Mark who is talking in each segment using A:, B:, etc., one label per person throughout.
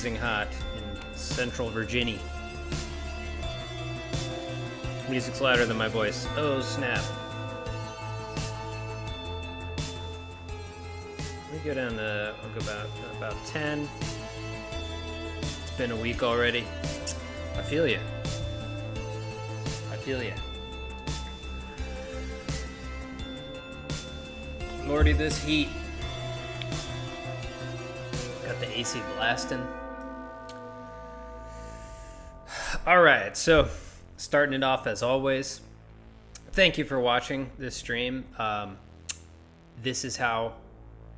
A: Hot in Central Virginia. Music's louder than my voice. Oh snap. Let me go down to, I'll go about 10. It's been a week already. I feel you. Lordy, this heat. Got the AC blasting. Alright, so starting it off as always. Thank you for watching this stream. This is how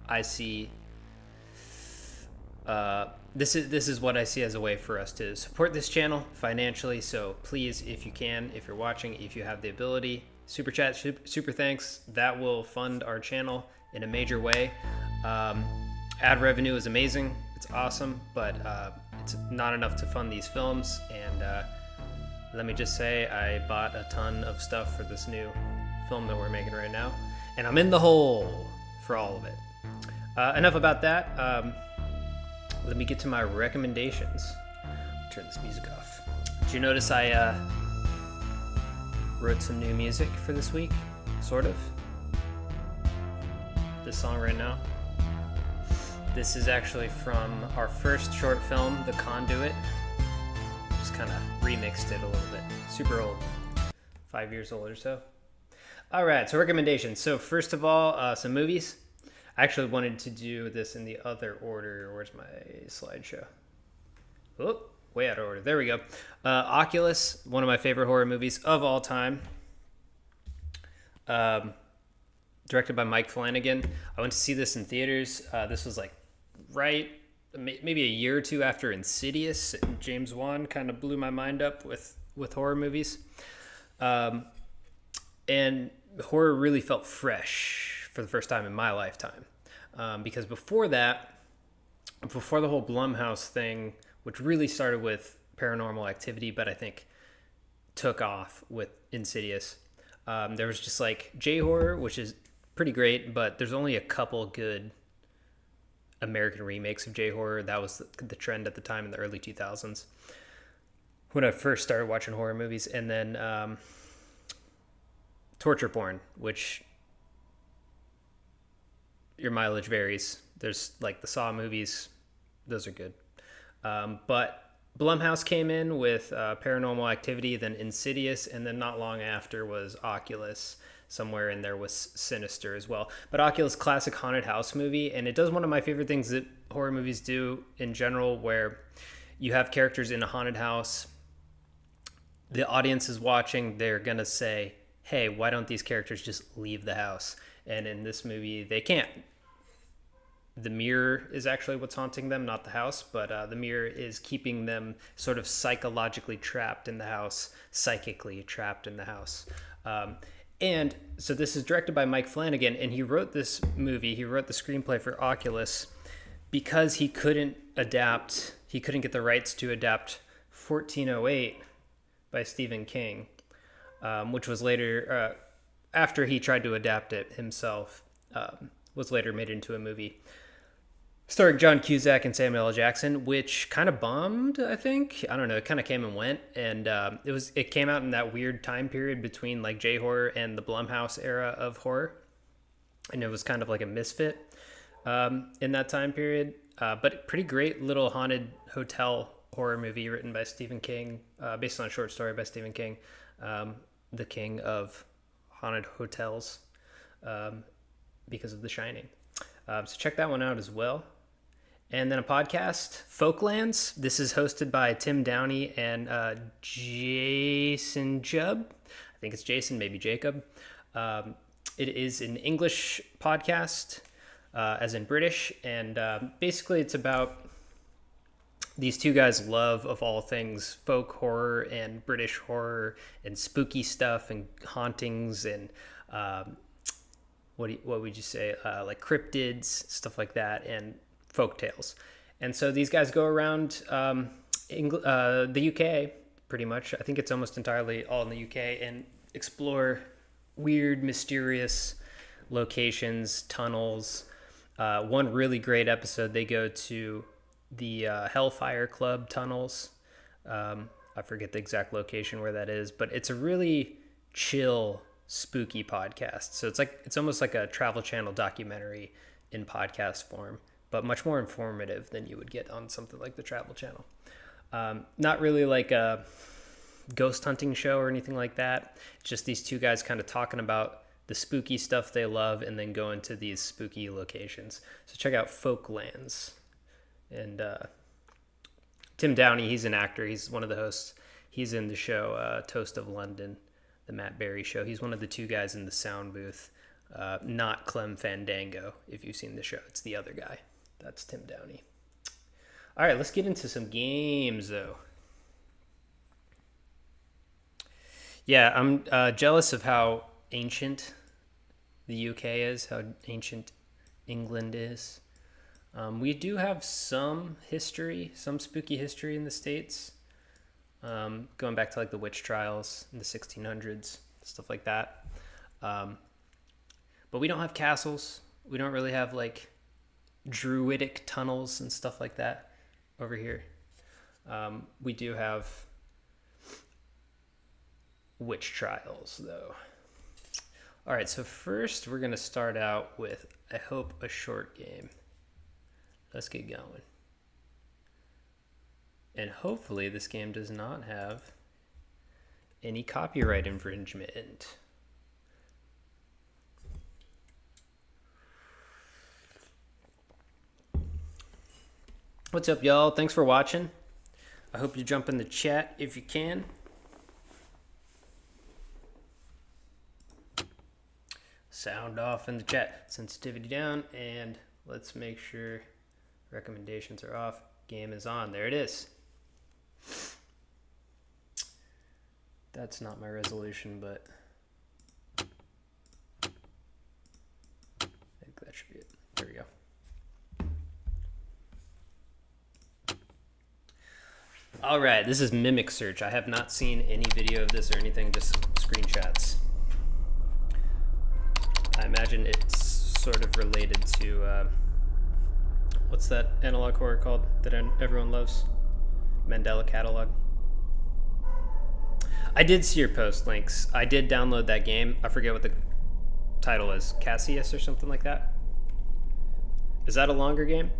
A: I see this is what I see as a way for us to support this channel financially. So please, if you can, if you're watching, if you have the ability, super chat, super thanks. That will fund our channel in a major way. Ad revenue is amazing. It's awesome, but it's not enough to fund these films. And let me just say, I bought a ton of stuff for this new film that we're making right now, and I'm in the hole for all of it. Enough about that. Let me get to my recommendations. Turn this music off. Did you notice I wrote some new music for this week? Sort of. This song right now. This is actually from our first short film, The Conduit. Just kind of remixed it a little bit. Super old. 5 years old or so. Alright, so recommendations. So first of all, some movies. I actually wanted to do this in the other order. Where's my slideshow? Oh, way out of order. There we go. Oculus, one of my favorite horror movies of all time. Directed by Mike Flanagan. I went to see this in theaters. This was like maybe a year or two after Insidious. And James Wan kind of blew my mind up with horror movies. And horror really felt fresh for the first time in my lifetime. Because before the whole Blumhouse thing, which really started with Paranormal Activity, but I think took off with Insidious, there was just like J-horror, which is pretty great, but there's only a couple good American remakes of J-horror. That was the trend at the time in the early 2000s when I first started watching horror movies. And then torture porn, which your mileage varies. There's like the Saw movies. Those are good. But Blumhouse came in with Paranormal Activity, then Insidious, and then not long after was Oculus. Somewhere in there was Sinister as well. But Oculus, classic haunted house movie, and it does one of my favorite things that horror movies do in general, where you have characters in a haunted house. The audience is watching. They're going to say, hey, why don't these characters just leave the house? And in this movie, they can't. The mirror is actually what's haunting them, not the house, but the mirror is keeping them sort of psychologically trapped in the house, psychically trapped in the house. And so this is directed by Mike Flanagan, and he wrote this movie, he wrote the screenplay for Oculus because he couldn't get the rights to adapt 1408 by Stephen King, which was later, after he tried to adapt it himself, was later made into a movie starring John Cusack and Samuel L. Jackson, which kind of bombed, I think. I don't know. It kind of came and went, and it came out in that weird time period between like J-horror and the Blumhouse era of horror, and it was kind of like a misfit in that time period. But pretty great little haunted hotel horror movie written by Stephen King, based on a short story by Stephen King, the king of haunted hotels, because of The Shining. So check that one out as well. And then a podcast, Folklands. This is hosted by Tim Downey and Jason Jubb. I think it's Jason, maybe Jacob. It is an English podcast, as in British. And basically it's about these two guys' love of all things folk horror and British horror and spooky stuff and hauntings and what would you say, like cryptids, stuff like that, and folk tales. And so these guys go around the UK, pretty much. I think it's almost entirely all in the UK, and explore weird, mysterious locations, tunnels. One really great episode, they go to the Hellfire Club tunnels. I forget the exact location where that is, but it's a really chill, spooky podcast. So it's almost like a Travel Channel documentary in podcast form, but much more informative than you would get on something like the Travel Channel. Not really like a ghost hunting show or anything like that. It's just these two guys kind of talking about the spooky stuff they love and then go into these spooky locations. So check out Folklands. And Tim Downey, he's an actor. He's one of the hosts. He's in the show Toast of London, the Matt Berry show. He's one of the two guys in the sound booth. Not Clem Fandango, if you've seen the show. It's the other guy. That's Tim Downey. All right, let's get into some games, though. Yeah, I'm jealous of how ancient the UK is, how ancient England is. We do have some history, some spooky history in the States, going back to like the witch trials in the 1600s, stuff like that. But we don't have castles. We don't really have like druidic tunnels and stuff like that over here. We do have witch trials, though. All right, so first we're going to start out with, I hope, a short game. Let's get going. And hopefully this game does not have any copyright infringement. What's up, y'all? Thanks for watching. I hope you jump in the chat if you can. Sound off in the chat. Sensitivity down, and let's make sure recommendations are off. Game is on. There it is. That's not my resolution, but I think that should be it. There we go. All right, this is Mimic Search. I have not seen any video of this or anything, just screenshots. I imagine it's sort of related to, what's that analog horror called that everyone loves? Mandela Catalog. I did see your post, Links. I did download that game. I forget what the title is. Cassius or something like that? Is that a longer game?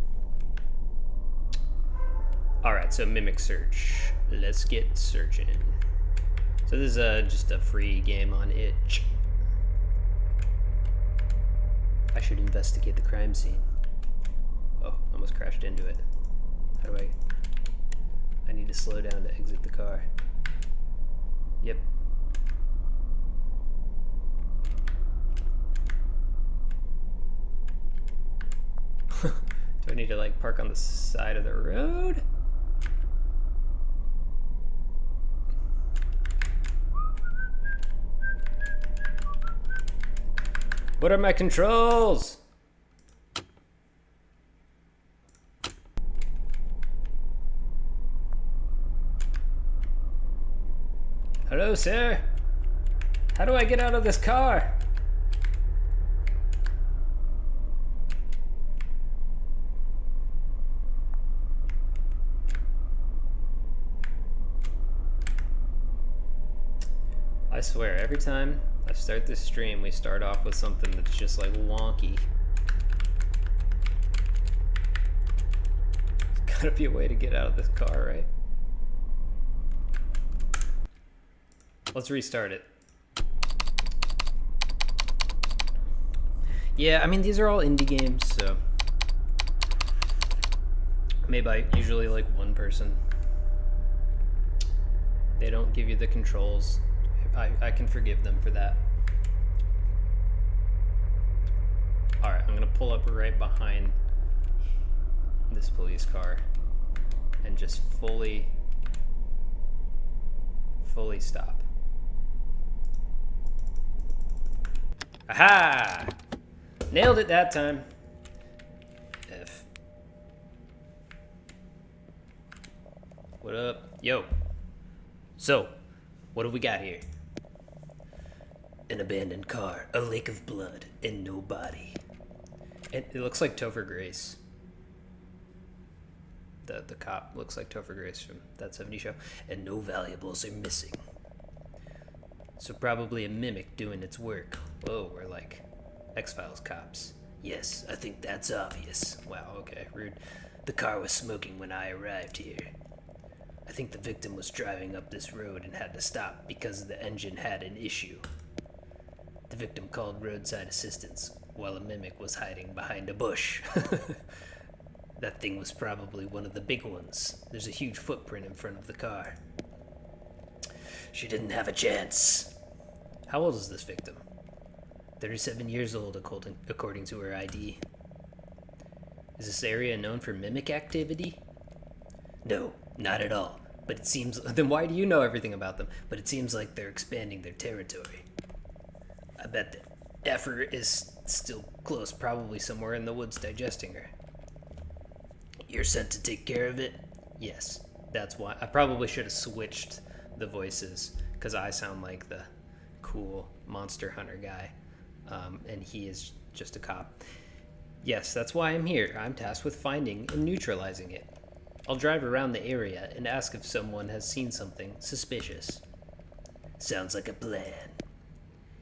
A: All right, so Mimic Search. Let's get searching. So this is just a free game on itch. I should investigate the crime scene. Oh, almost crashed into it. How do I need to slow down to exit the car. Yep. Do I need to like park on the side of the road? What are my controls? Hello, sir. How do I get out of this car? I swear, every time I start this stream, we start off with something that's just like wonky. There's gotta be a way to get out of this car, right? Let's restart it. Yeah, I mean, these are all indie games, so made by usually like one person. They don't give you the controls. I can forgive them for that. Alright, I'm gonna pull up right behind this police car and just fully stop. Aha! Nailed it that time. F. What up? Yo. So, what have we got here? An abandoned car, a lake of blood, and no body. It looks like Topher Grace. The cop looks like Topher Grace from That 70s Show. And no valuables are missing. So probably a mimic doing its work. Whoa, we're like X-Files cops. Yes, I think that's obvious. Wow, okay, rude. The car was smoking when I arrived here. I think the victim was driving up this road and had to stop because the engine had an issue. The victim called roadside assistance while a mimic was hiding behind a bush. That thing was probably one of the big ones. There's a huge footprint in front of the car. She didn't have a chance. How old is this victim? 37 years old, according to her ID. Is this area known for mimic activity? No, not at all. But it seems... Then why do you know everything about them? But it seems like they're expanding their territory. I bet the effort is still close, probably somewhere in the woods digesting her. You're sent to take care of it? Yes, that's why. I probably should have switched the voices, because I sound like the cool monster hunter guy, and he is just a cop. Yes, that's why I'm here. I'm tasked with finding and neutralizing it. I'll drive around the area and ask if someone has seen something suspicious. Sounds like a plan.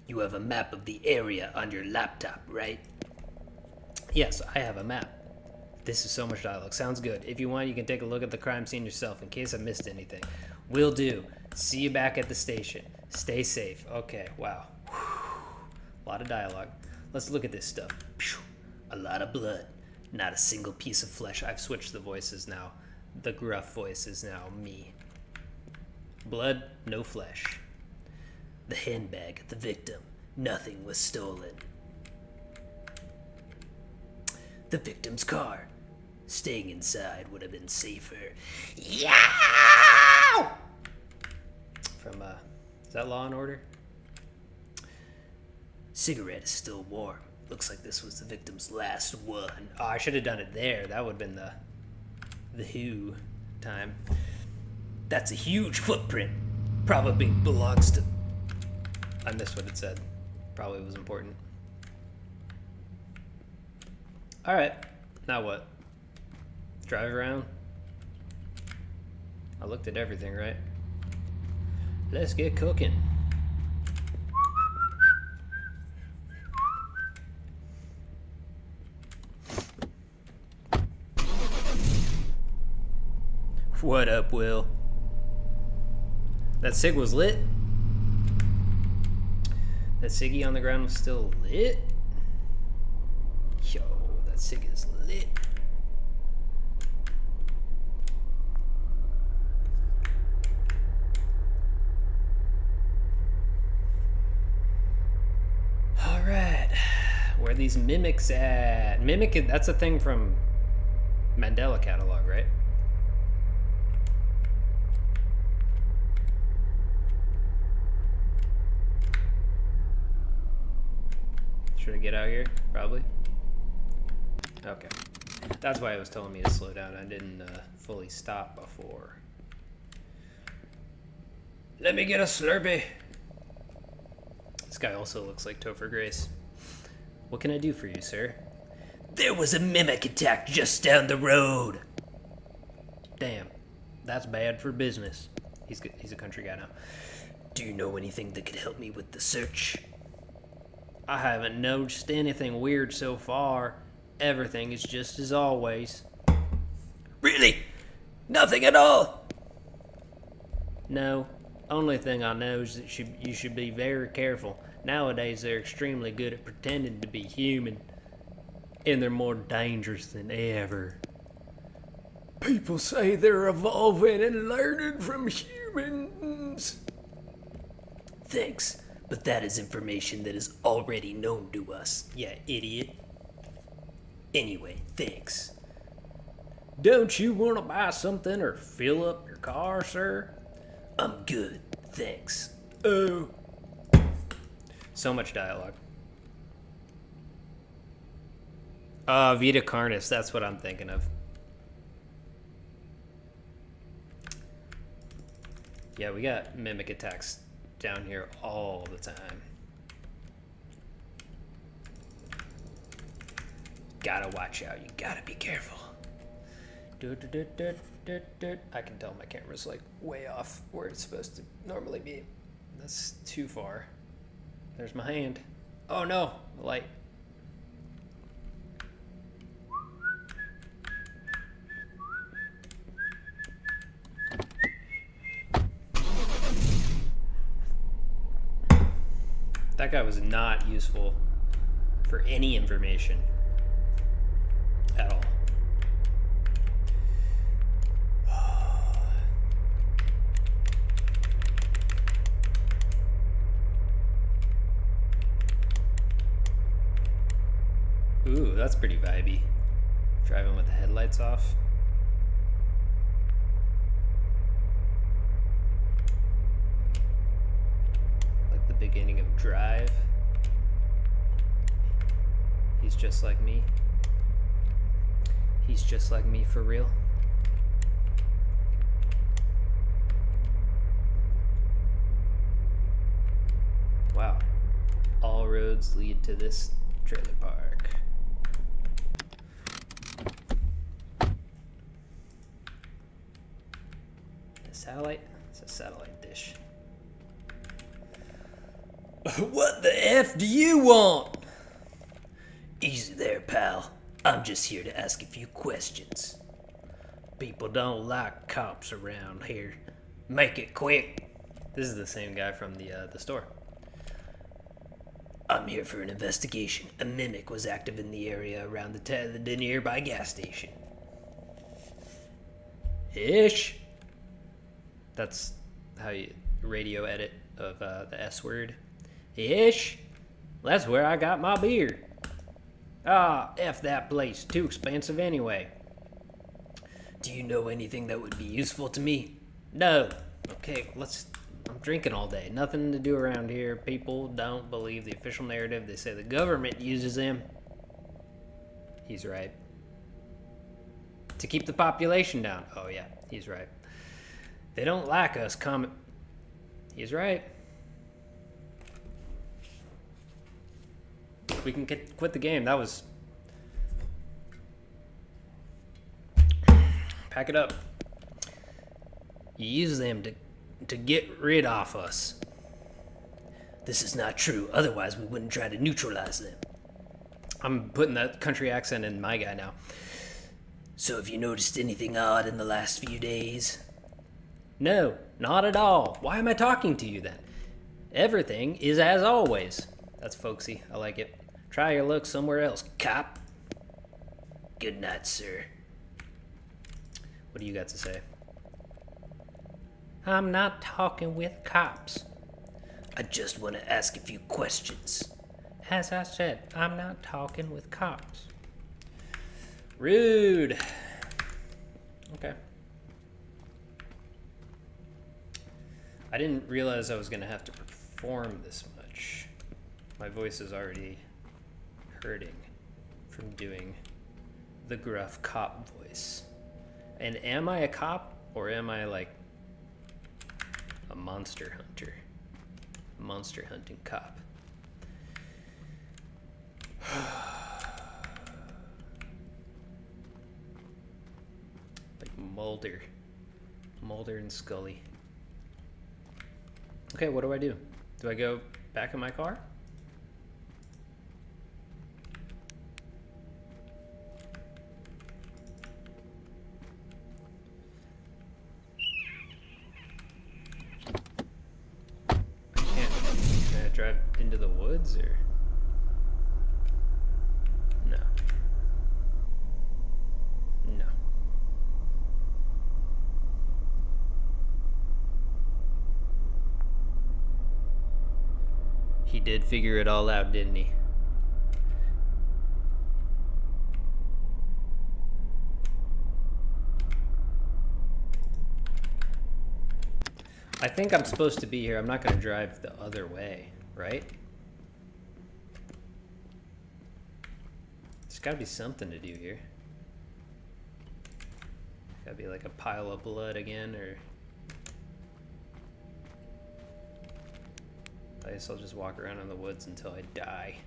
A: You have a map of the area on your laptop, right? Yes, I have a map. This is so much dialogue. Sounds good. If you want, you can take a look at the crime scene yourself in case I missed anything. Will do. See you back at the station. Stay safe. Okay, wow. A lot of dialogue. Let's look at this stuff. A lot of blood. Not a single piece of flesh. I've switched the voices now. The gruff voice is now me. Blood, no flesh. The handbag of the victim. Nothing was stolen. The victim's car. Staying inside would have been safer. Yeah! From, is that Law and Order? Cigarette is still warm. Looks like this was the victim's last one. Oh, I should have done it there. That would have been the Who time. That's a huge footprint. Probably belongs to... I missed what it said. Probably was important. Alright. Now what? Drive around? I looked at everything, right? Let's get cooking. What up, Will? That cig was lit? That ciggy on the ground was still lit? Yo, that cig is lit. Alright. Where are these mimics at? Mimic, that's a thing from Mandela Catalog, right? Should I get out here? Probably. Okay. That's why it was telling me to slow down. I didn't fully stop before. Let me get a Slurpee. This guy also looks like Topher Grace. What can I do for you, sir? There was a mimic attack just down the road. Damn. That's bad for business. He's a country guy now. Do you know anything that could help me with the search? I haven't noticed anything weird so far. Everything is just as always. Really? Nothing at all? No. Only thing I know is that you should be very careful. Nowadays, they're extremely good at pretending to be human. And they're more dangerous than ever. People say they're evolving and learning from humans. Thanks. But that is information that is already known to us. Yeah, idiot. Anyway, thanks. Don't you want to buy something or fill up your car, sir? I'm good, thanks. Oh. So much dialogue. Vita Carnis, that's what I'm thinking of. Yeah, we got mimic attacks down here all the time. Gotta watch out. You gotta be careful. I can tell my camera's like way off where it's supposed to normally be. That's too far. There's my hand. Oh no, the light. That guy was not useful for any information at all. Ooh, that's pretty vibey. Driving with the headlights off. Like the beginning of Drive. He's just like me. He's just like me for real. Wow. All roads lead to this trailer park. Satellite? It's a satellite dish. What the F do you want? Easy there, pal. I'm just here to ask a few questions. People don't like cops around here. Make it quick. This is the same guy from the store. I'm here for an investigation. A mimic was active in the area around the nearby gas station. Ish. That's how you radio edit of the S word. Ish. That's where I got my beer. Ah, F that place. Too expensive anyway. Do you know anything that would be useful to me? No. Okay, I'm drinking all day. Nothing to do around here. People don't believe the official narrative. They say the government uses them. He's right. To keep the population down. Oh yeah, he's right. They don't like us He's right. We can quit the game. That was... Pack it up. You use them to get rid of us. This is not true. Otherwise, we wouldn't try to neutralize them. I'm putting that country accent in my guy now. So have you noticed anything odd in the last few days? No, not at all. Why am I talking to you then? Everything is as always. That's folksy. I like it. Try your luck somewhere else, cop. Good night, sir. What do you got to say? I'm not talking with cops. I just want to ask a few questions. As I said, I'm not talking with cops. Rude. Okay. I didn't realize I was going to have to perform this much. My voice is already hurting from doing the gruff cop voice. And am I a cop or am I like a monster hunter? Monster hunting cop. Like Mulder. Mulder and Scully. Okay, what do I do? Do I go back in my car? Can I drive into the woods or? No. No. He did figure it all out, didn't he? I think I'm supposed to be here. I'm not going to drive the other way, right? There's got to be something to do here. Got to be like a pile of blood again, or... I guess I'll just walk around in the woods until I die.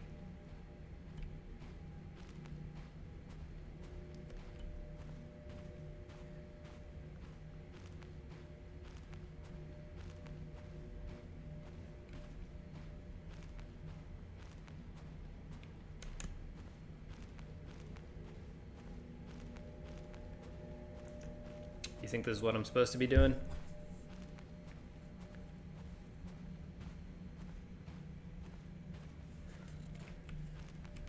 A: think this is what I'm supposed to be doing?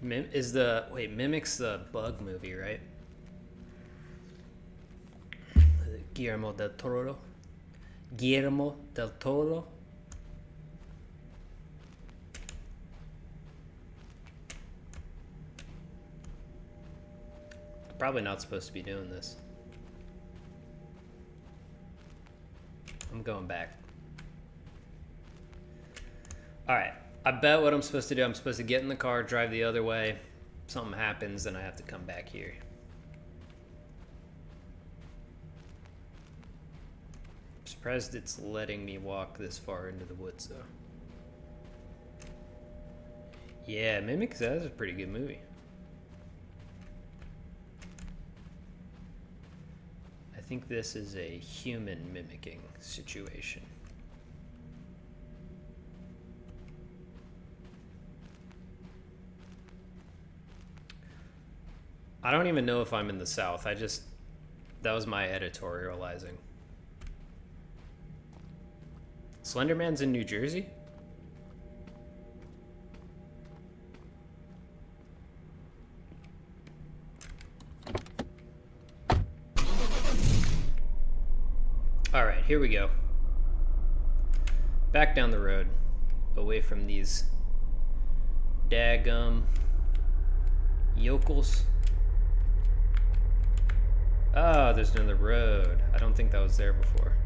A: Mimics the Bug movie, right? Guillermo del Toro. Guillermo del Toro. Probably not supposed to be doing this. I'm going back. Alright, I bet what I'm supposed to do, I'm supposed to get in the car, drive the other way. Something happens, then I have to come back here. I'm surprised it's letting me walk this far into the woods, though. Yeah, Mimics, that's a pretty good movie. I think this is a human mimicking situation. I don't even know if I'm in the South. That was my editorializing. Slenderman's in New Jersey? All right, here we go. Back down the road, away from these daggum yokels. Oh, there's another road. I don't think that was there before.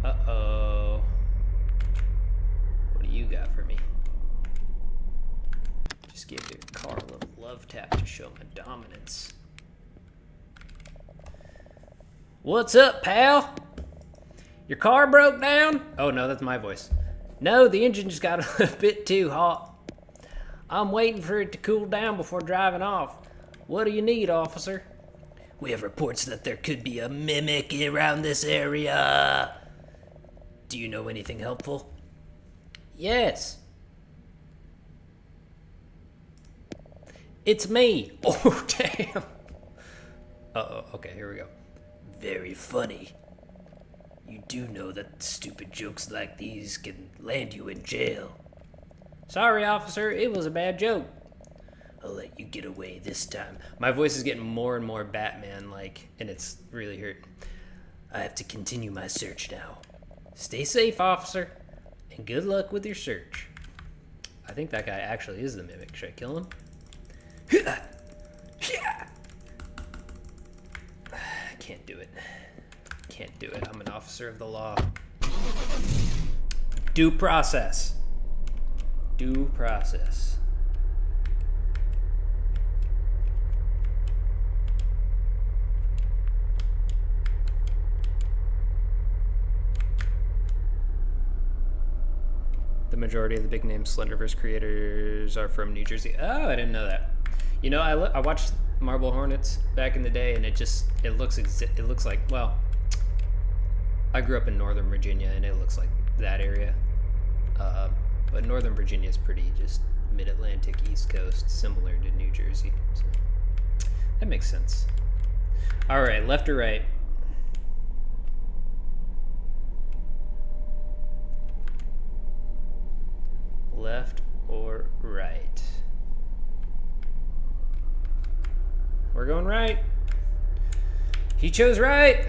A: Uh-oh. What do you got for me? Just gave your car a little love tap to show my dominance. What's up, pal? Your car broke down? Oh no, that's my voice. No, the engine just got a bit too hot. I'm waiting for it to cool down before driving off. What do you need, officer? We have reports that there could be a mimic around this area. Do you know anything helpful? Yes. It's me. Oh, damn. Uh-oh, okay, here we go. Very funny. You do know that stupid jokes like these can land you in jail. Sorry, officer, it was a bad joke. I'll let you get away this time. My voice is getting more and more Batman-like, and it's really hurt. I have to continue my search now. Stay safe, officer, and good luck with your search. I think that guy actually is the mimic. Should I kill him? Can't do it. Can't do it. I'm an officer of the law. Due process. Due process. The majority of the big name Slenderverse creators are from New Jersey. Oh, I didn't know that. You know, I watched Marble Hornets back in the day, and it looks like, well, I grew up in Northern Virginia, and it looks like that area. But Northern Virginia is pretty just mid-Atlantic, East Coast, similar to New Jersey. So that makes sense. All right, left or right? Left or right? We're going right. He chose right.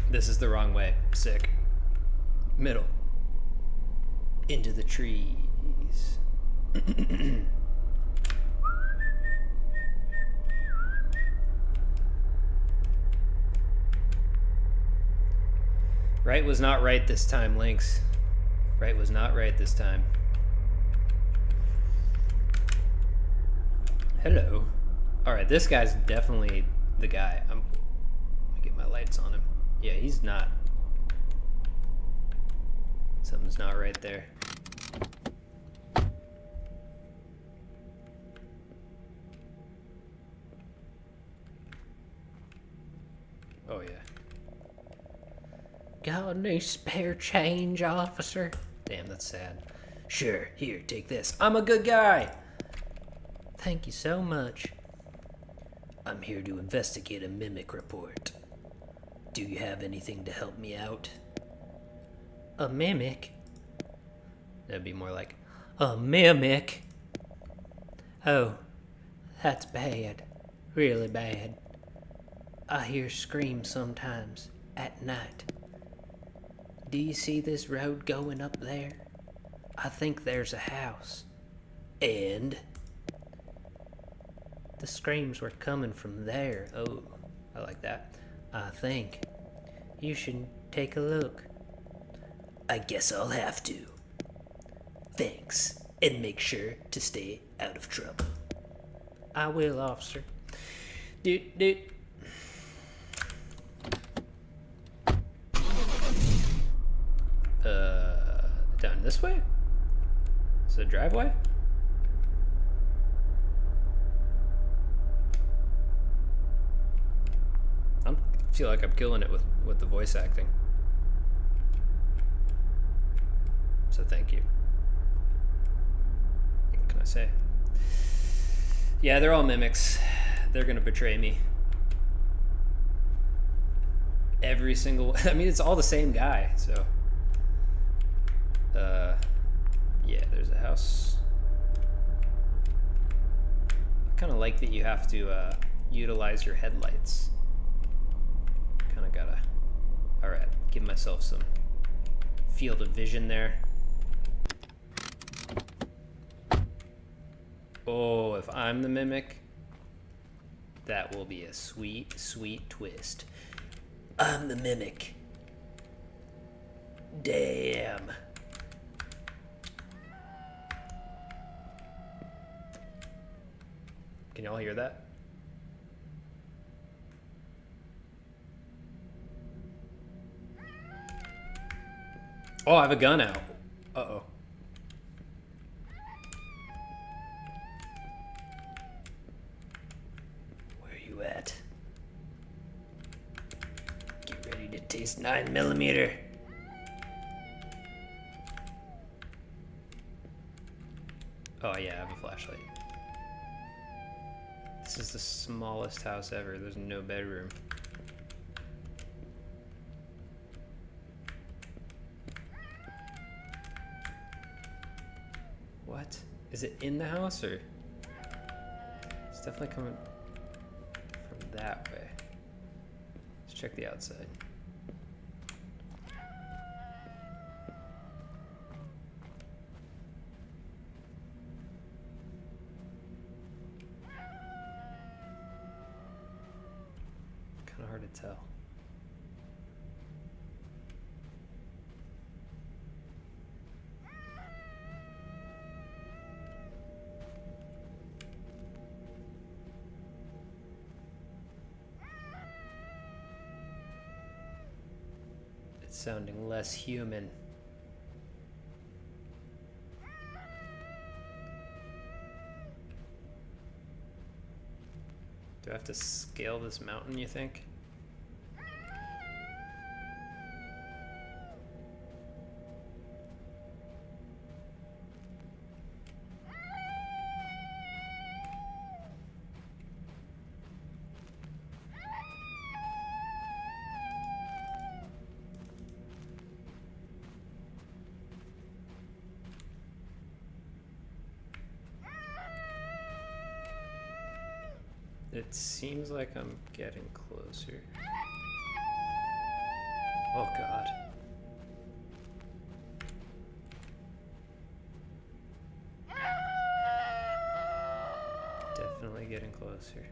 A: This is the wrong way. Sick. Middle. Into the trees. Right was not right this time, Lynx. Right was not right this time. Hello. Alright, this guy's definitely the guy. Let me get my lights on him. Yeah, he's not. Something's not right there. Oh, yeah. Got any spare change, officer? Damn, that's sad. Sure, here, take this. I'm a good guy. Thank you so much. I'm here to investigate a mimic report. Do you have anything to help me out? A mimic? That'd be more like, a mimic? Oh, that's bad. Really bad. I hear screams sometimes, at night. Do you see this road going up there? I think there's a house. And? The screams were coming from there. Oh, I like that. I think you should take a look. I guess I'll have to. Thanks, and make sure to stay out of trouble. I will, officer. Dude. Down this way? Is it a driveway? I feel like I'm killing it with the voice acting. So thank you. What can I say? Yeah, they're all mimics. They're gonna betray me. Every single... I mean, it's all the same guy, so... yeah, there's a house. I kind of like that you have to utilize your headlights. Kind of gotta... Alright, give myself some field of vision there. Oh, if I'm the mimic, that will be a sweet, sweet twist. I'm the mimic. Damn. Can y'all hear that? Oh, I have a gun out. Uh-oh. Where are you at? Get ready to taste 9mm. Oh yeah, I have a flashlight. This is the smallest house ever. There's no bedroom. What? Is it in the house or? It's definitely coming from that way. Let's check the outside. Kind of hard to tell. It's sounding less human. Do I have to scale this mountain, you think? It seems like I'm getting closer. Oh God. Definitely getting closer.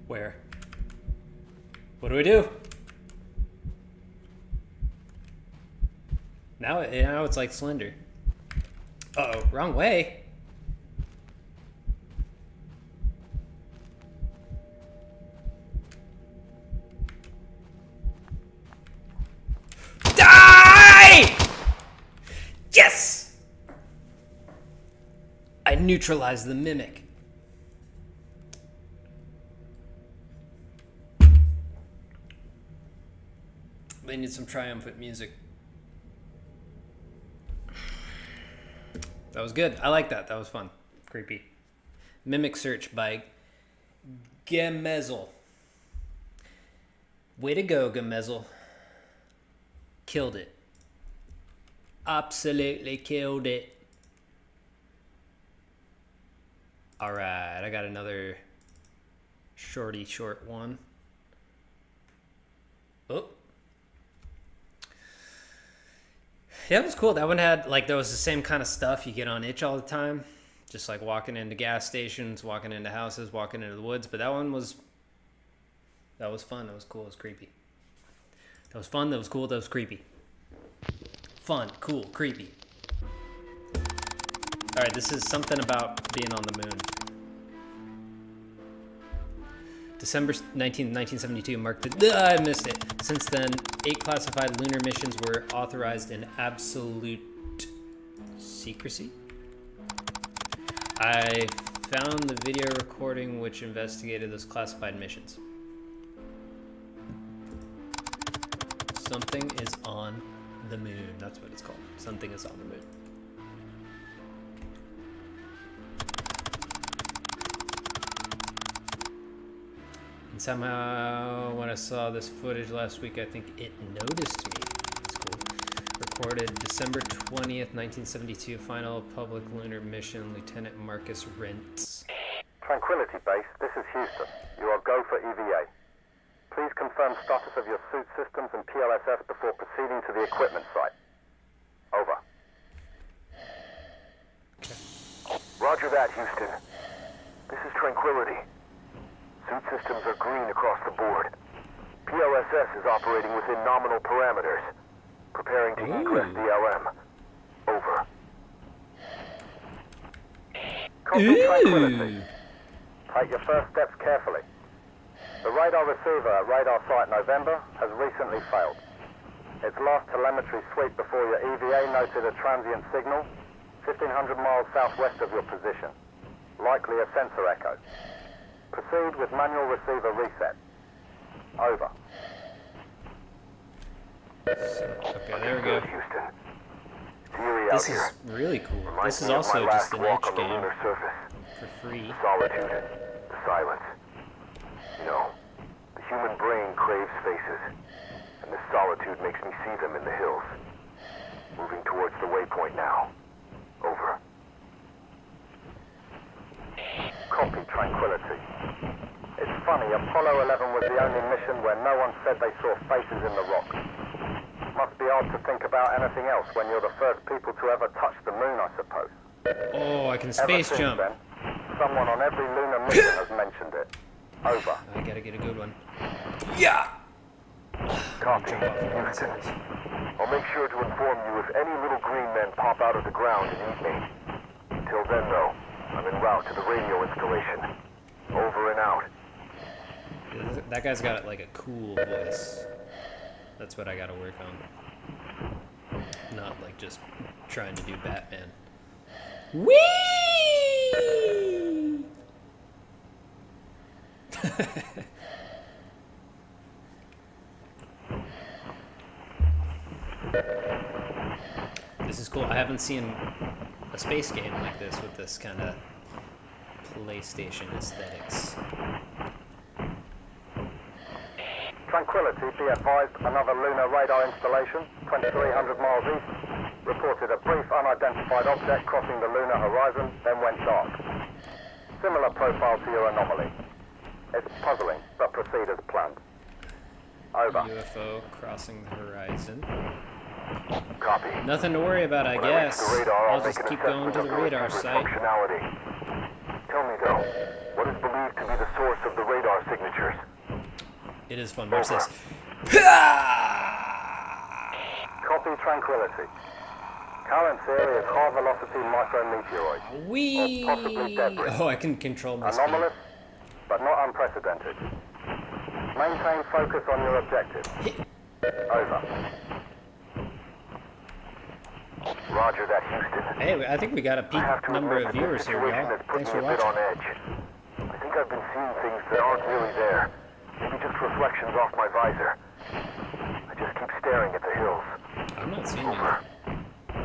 A: Where? What do we do? Now it's like Slender. Wrong way. Die! Yes! I neutralized the mimic. They need some triumphant music. That was good. I like that. That was fun. Creepy. Mimic Search by Gemezel. Way to go, Gemezel. Killed it. Absolutely killed it. Alright, I got another short one. Oh. Yeah, it was cool. That one had, like, there was the same kind of stuff you get on Itch all the time. Just, like, walking into gas stations, walking into houses, walking into the woods. But that one was, that was fun. That was cool. It was creepy. That was fun. That was cool. That was creepy. Fun, cool, creepy. All right, this is something about being on the moon. December 19th, 1972 marked the... I missed it. Since then, 8 classified lunar missions were authorized in absolute secrecy. I found the video recording which investigated those classified missions. Something is on the moon. That's what it's called. Something is on the moon. And somehow, when I saw this footage last week, I think it noticed me. That's cool. Recorded December 20th, 1972, final public lunar mission, Lieutenant Marcus Rentz.
B: Tranquility Base, this is Houston. You are go for EVA. Please confirm status of your suit systems and PLSS before proceeding to the equipment site. Over.
A: Okay.
B: Roger that, Houston. This is Tranquility. Suit systems are green across the board. PLSS is operating within nominal parameters. Preparing to egress DLM. Over. Copy Tranquility. Take your first steps carefully. The radar receiver at radar site November has recently failed. Its last telemetry sweep before your EVA noted a transient signal 1,500 miles southwest of your position. Likely a sensor echo. Proceed with manual receiver reset. Over.
A: Okay, there we go.
B: Good, Houston. It's eerie
A: This
B: out
A: is
B: here.
A: really cool.
B: Reminds
A: This is
B: me of
A: also
B: my
A: just
B: last
A: an
B: walk
A: Edge
B: on the
A: game
B: lunar surface.
A: for free.
B: The solitude, the silence. You know, the human brain craves faces, and the solitude makes me see them in the hills. Moving towards the waypoint now. Over. Copy Tranquility. It's funny, Apollo 11 was the only mission where no one said they saw faces in the rock. Must be hard to think about anything else when you're the first people to ever touch the moon, I suppose.
A: Oh, I can space
B: Ever since
A: jump.
B: then, someone on every lunar mission has mentioned it. Over.
A: I gotta get a good one. Yeah!
B: Copy.
A: Jump off the
B: Houston.
A: mountains.
B: I'll make sure to inform you if any little green men pop out of the ground and eat me. Until then, though, I'm en route to the radio installation. Over and out.
A: That guy's got like a cool voice. That's what I gotta work on. Not like just trying to do Batman. Whee! This is cool. I haven't seen a space game like this with this kind of PlayStation aesthetics.
B: Tranquility, be advised, another lunar radar installation, 2,300 miles east, reported a brief unidentified object crossing the lunar horizon, then went dark. Similar profile to your anomaly. It's puzzling, but proceed as planned. Over.
A: UFO crossing the horizon.
B: Copy.
A: Nothing to worry about, I
B: When I reach
A: guess.
B: the radar,
A: I'll
B: make
A: just
B: an
A: keep going
B: assessment
A: to
B: of
A: the
B: the
A: radar
B: receiver's
A: site.
B: functionality. Tell me though, what is believed to be the source of the radar signatures?
A: It is fun. Watch this.
B: Copy Tranquility. Current theory is high-velocity micrometeoroids,
A: Whee!
B: or possibly debris.
A: Oh, I can control my speed.
B: Anomalous, but not unprecedented. Maintain focus on your objective. Over. Roger that, Houston.
A: Hey, I think we got a peak number of viewers here, y'all. Thanks for watching.
B: On edge. I think I've been seeing things that aren't really there. Maybe just reflections off my visor. I just keep staring at the hills.
A: I'm not seeing it.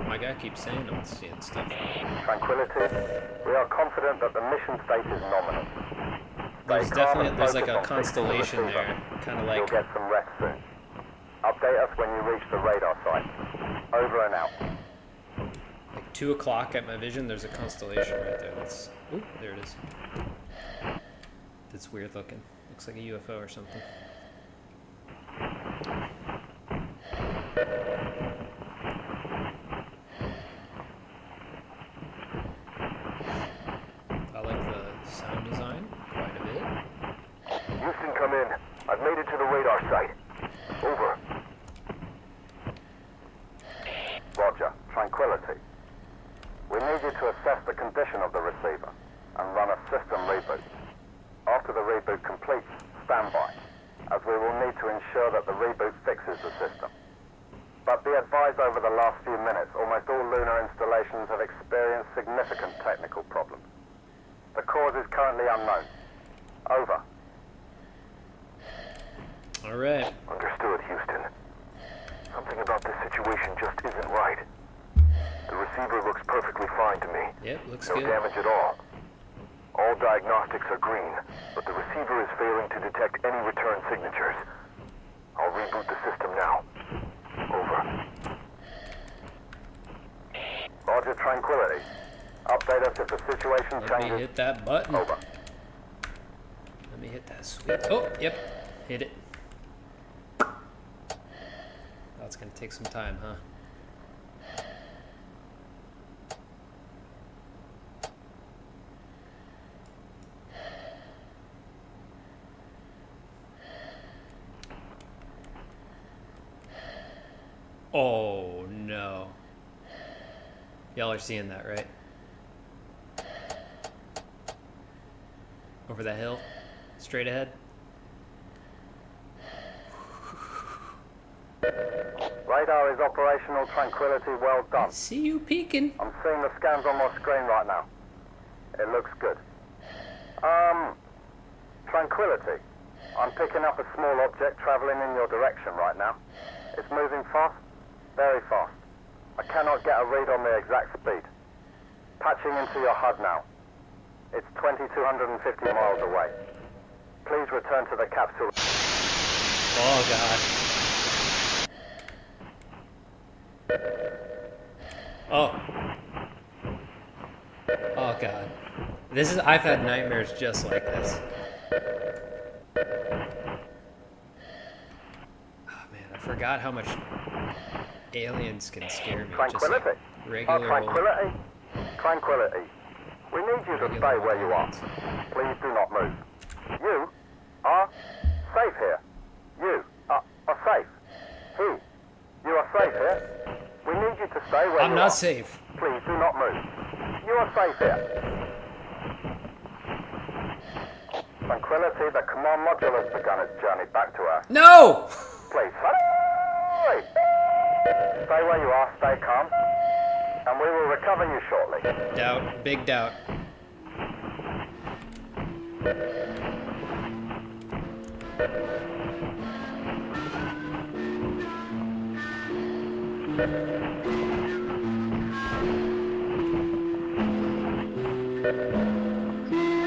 A: My guy keeps saying I'm seeing stuff.
B: Tranquility. We are confident that the mission state is nominal.
A: There's like a constellation there, kind of like.
B: You'll get some rest soon. Update us when you reach the radar site. Over and out.
A: Like 2 o'clock at my vision, there's a constellation right there. That's, oop, there it is. That's weird looking. Looks like a UFO or something. I like the sound design quite a bit.
B: Houston, come in. I've made it to the radar site. Over. Roger. Tranquility. We need you to assess the condition of the receiver and run a system reboot. After the reboot completes, stand by, as we will need to ensure that the reboot fixes the system. But be advised, over the last few minutes, almost all lunar installations have experienced significant technical problems. The cause is currently unknown. Over.
A: All right.
B: Understood, Houston. Something about this situation just isn't right. The receiver looks perfectly fine to me.
A: Yep, looks
B: no
A: good.
B: No damage at all. All diagnostics are green, but the receiver is failing to detect any return signatures. I'll reboot the system now. Over. Roger, Tranquility. Update us if the situation changes.
A: Let me hit that button.
B: Over.
A: Let me hit that sweet. Oh, yep. Hit it. Oh, it's going to take some time, huh? Oh, no. Y'all are seeing that, right? Over that hill? Straight ahead?
B: Radar is operational. Tranquility, well done.
A: I see you peeking.
B: I'm seeing the scans on my screen right now. It looks good. Tranquility. I'm picking up a small object traveling in your direction right now. It's moving fast, very fast. I cannot get a read on the exact speed. Patching into your HUD now. It's 2,250 miles away. Please return to the capsule.
A: Oh, God. Oh. Oh, God. I've had nightmares just like this. Oh, man, I forgot how much aliens can scare me.
B: Tranquility.
A: Just like regular
B: Tranquility. Tranquility. We need you to stay where you are. Please do not move. You are safe here. You are safe. You are safe here. We need you to stay where you are.
A: I'm not safe.
B: Please do not move. You are safe here. Tranquility, the command module has begun its journey back to Earth.
A: No!
B: Please, hurry! Stay where you are, stay calm, and we will recover you shortly.
A: Doubt. Big doubt.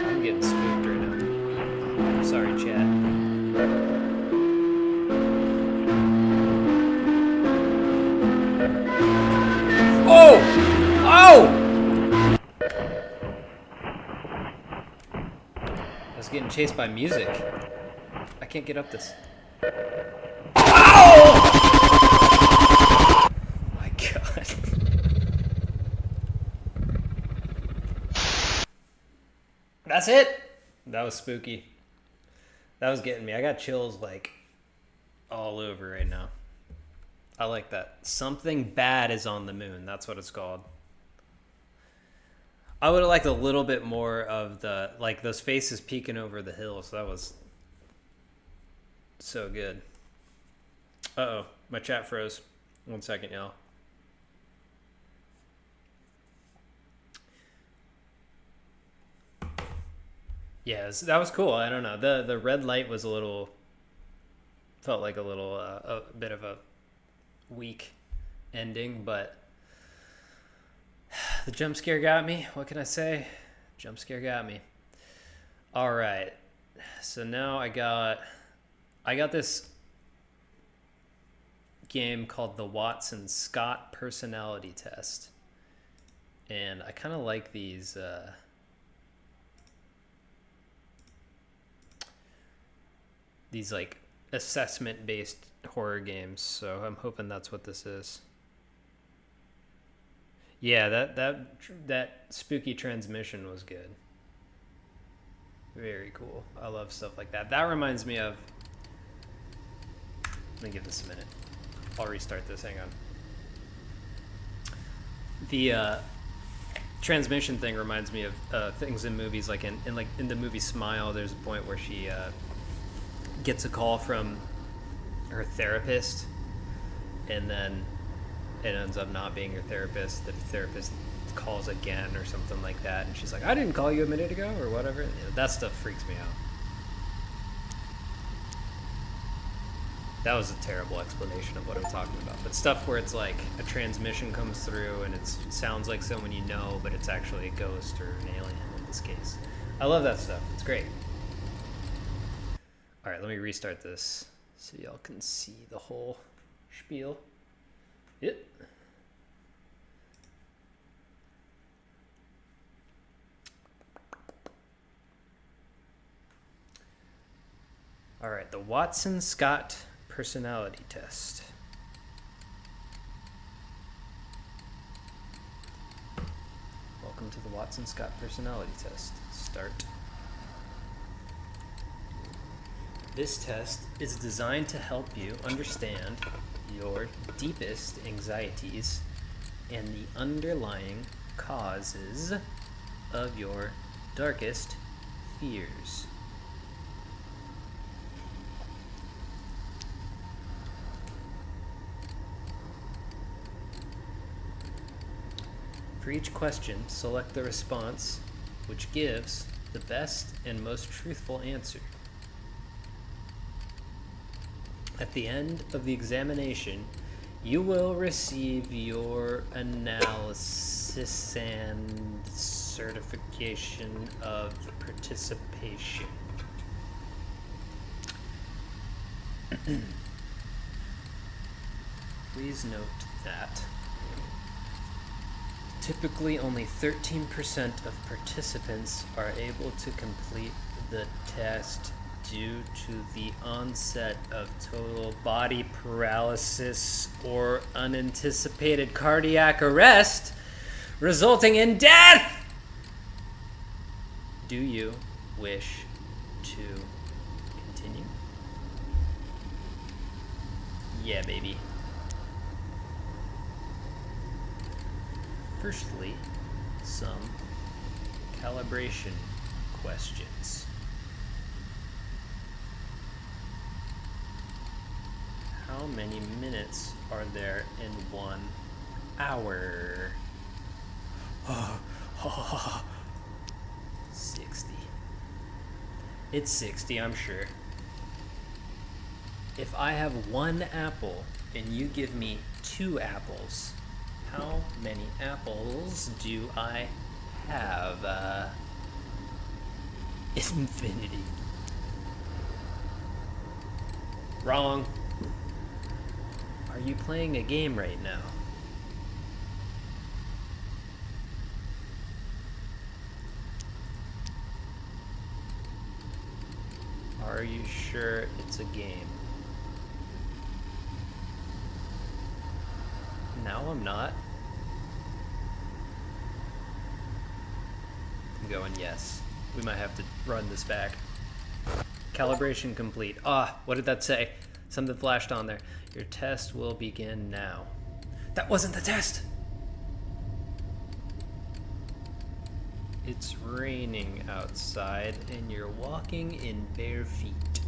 A: I'm getting spooked right now. I'm sorry, chat. Oh! Oh! I was getting chased by music. I can't get up this. Ow! My God. That's it. That was spooky. That was getting me. I got chills like all over right now. I like that. Something bad is on the moon. That's what it's called. I would have liked a little bit more of the, like, those faces peeking over the hills. That was so good. Uh-oh, my chat froze. 1 second, y'all. Yeah, that was cool. I don't know. The red light was a little, felt like a bit of a weak ending, but the jump scare got me. What can I say? Jump scare got me. All right. So now I got this game called the Watson-Scott personality test. And I kind of like these like assessment-based horror games. So I'm hoping that's what this is. Yeah, that spooky transmission was good. Very cool. I love stuff like that. That reminds me of... Let me give this a minute. I'll restart this. Hang on. The transmission thing reminds me of things in movies, like in the movie Smile. There's a point where she gets a call from her therapist, and then it ends up not being her therapist. The therapist calls again or something like that, and she's like, I didn't call you a minute ago, or whatever. That stuff freaks me out. That was a terrible explanation of what I'm talking about. But stuff where it's like a transmission comes through and it sounds like someone you know, but it's actually a ghost or an alien in this case. I love that stuff. It's great. All right, let me restart this so y'all can see the whole spiel. Yep. All right, the Watson-Scott personality test. Welcome to the Watson-Scott personality test. Start. This test is designed to help you understand your deepest anxieties and the underlying causes of your darkest fears. For each question, select the response which gives the best and most truthful answer. At the end of the examination, you will receive your analysis and certification of participation. Please note that typically only 13% of participants are able to complete the test due to the onset of total body paralysis or unanticipated cardiac arrest, resulting in death! Do you wish to continue? Yeah, baby. Firstly, some calibration questions. How many minutes are there in 1 hour? 60. It's 60, I'm sure. If I have 1 apple and you give me 2 apples, how many apples do I have? Infinity. Wrong. Are you playing a game right now? Are you sure it's a game? No, I'm not. I'm going yes. We might have to run this back. Calibration complete. Ah, what did that say? Something flashed on there. Your test will begin now. That wasn't the test! It's raining outside and you're walking in bare feet.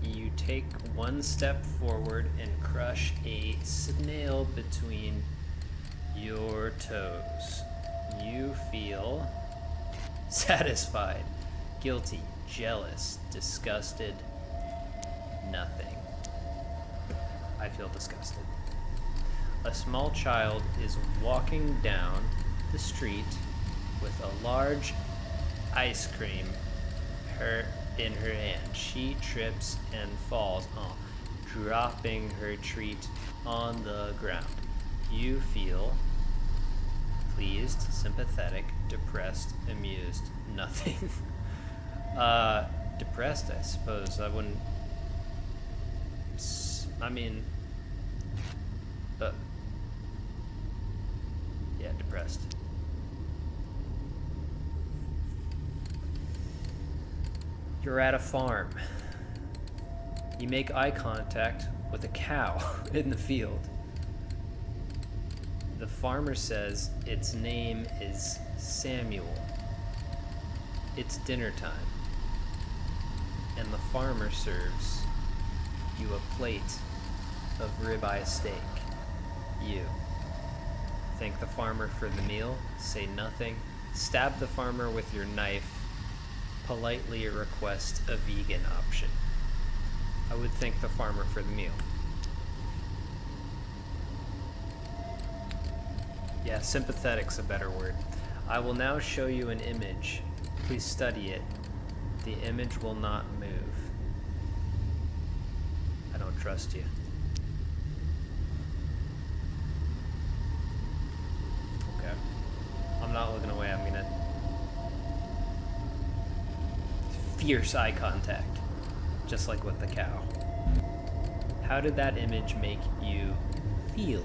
A: You take one step forward and crush a snail between your toes. You feel satisfied, guilty, jealous, disgusted, nothing. I feel disgusted. A small child is walking down the street with a large ice cream in her hand. She trips and falls, dropping her treat on the ground. You feel pleased, sympathetic, depressed, amused, nothing. Depressed, I suppose. I wouldn't... yeah, depressed. You're at a farm. You make eye contact with a cow in the field. The farmer says its name is Samuel. It's dinner time. And the farmer serves you a plate of ribeye steak. You thank the farmer for the meal, say nothing, stab the farmer with your knife, politely request a vegan option. I would thank the farmer for the meal. Yeah, sympathetic's a better word. I will now show you an image. Please study it. The image will not move. I don't trust you. Okay. I'm not looking away. I'm gonna... fierce eye contact. Just like with the cow. How did that image make you feel?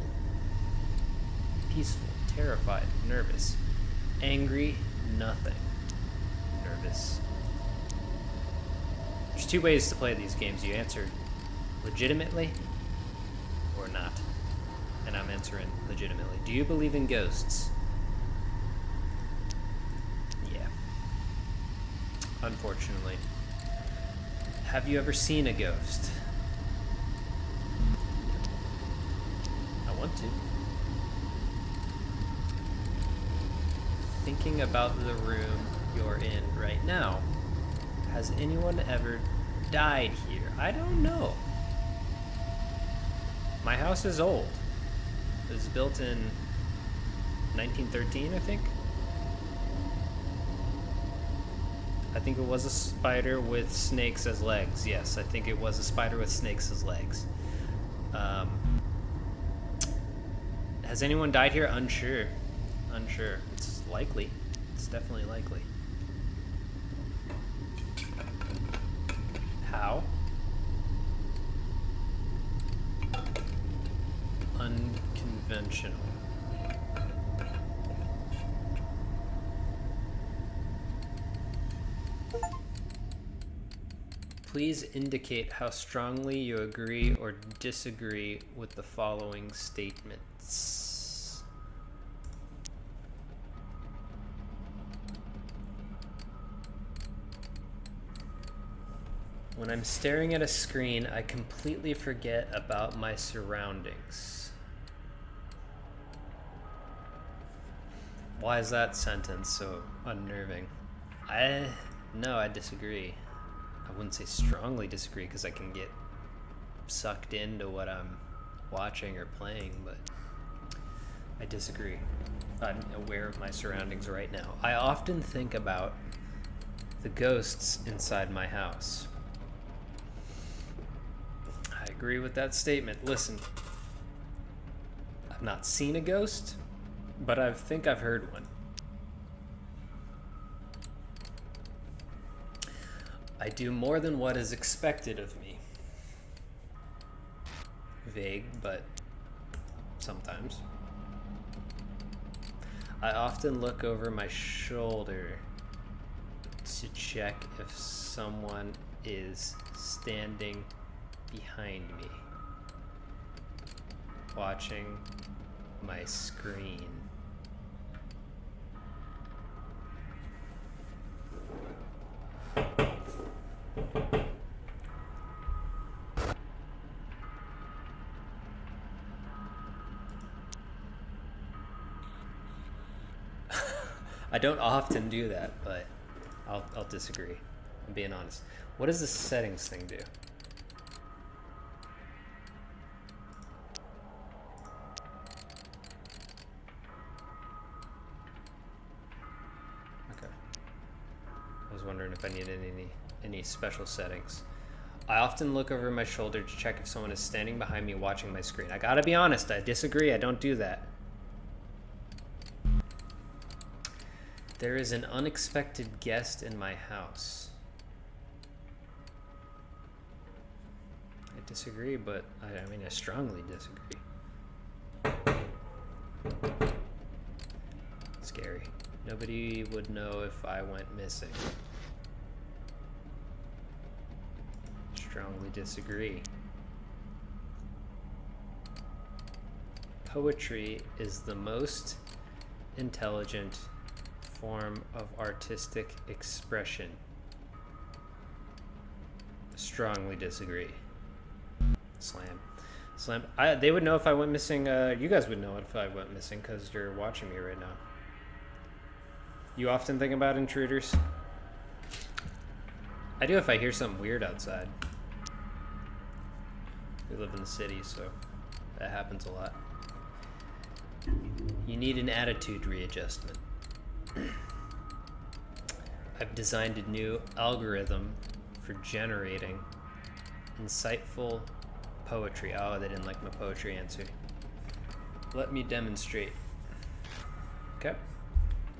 A: Peaceful, terrified, nervous, angry, nothing. Nervous. There's two ways to play these games. You answer legitimately or not. And I'm answering legitimately. Do you believe in ghosts? Yeah. Unfortunately. Have you ever seen a ghost? I want to. Thinking about the room you're in right now. Has anyone ever died here? I don't know. My house is old. It was built in 1913, I think. I think it was a spider with snakes as legs. Yes, I think it was a spider with snakes as legs. Has anyone died here? Unsure. Unsure. It's likely. It's definitely likely. How? Unconventional. Please indicate how strongly you agree or disagree with the following statements. When I'm staring at a screen, I completely forget about my surroundings. Why is that sentence so unnerving? No, I disagree. I wouldn't say strongly disagree because I can get sucked into what I'm watching or playing, but I disagree. I'm aware of my surroundings right now. I often think about the ghosts inside my house. I agree with that statement. Listen, I've not seen a ghost, but I think I've heard one. I do more than what is expected of me. Vague, but sometimes. I often look over my shoulder to check if someone is standing behind me, watching my screen. I don't often do that, but I'll disagree. I'm being honest. What does the settings thing do? Okay. I was wondering if I needed any special settings. I often look over my shoulder to check if someone is standing behind me watching my screen. I gotta be honest, I disagree. I don't do that. There is an unexpected guest in my house. I disagree, but I mean, I strongly disagree. Scary. Nobody would know if I went missing. Strongly disagree. Poetry is the most intelligent form of artistic expression. Strongly disagree. Slam. They would know if I went missing. You guys would know if I went missing because you're watching me right now. You often think about intruders? I do if I hear something weird outside. We live in the city, so that happens a lot. You need an attitude readjustment. I've designed a new algorithm for generating insightful poetry. Oh, they didn't like my poetry answer. Let me demonstrate. Okay.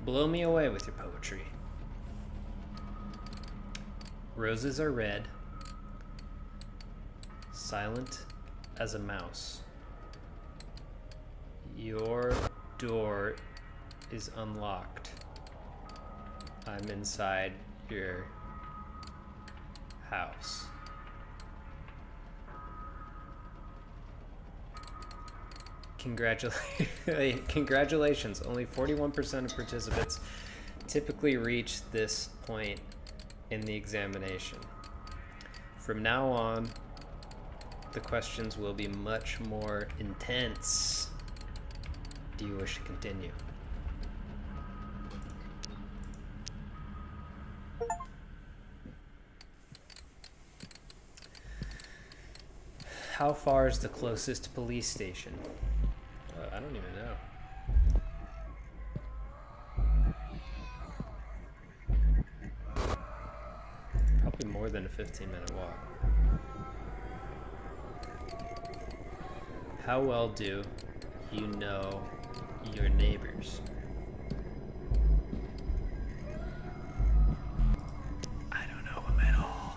A: Blow me away with your poetry. Roses are red, silent as a mouse. Your door is unlocked. I'm inside your house. Congratulations. Only 41% of participants typically reach this point in the examination. From now on, the questions will be much more intense. Do you wish to continue? How far is the closest police station? I don't even know. Probably more than a 15-minute walk. How well do you know your neighbors? I don't know them at all.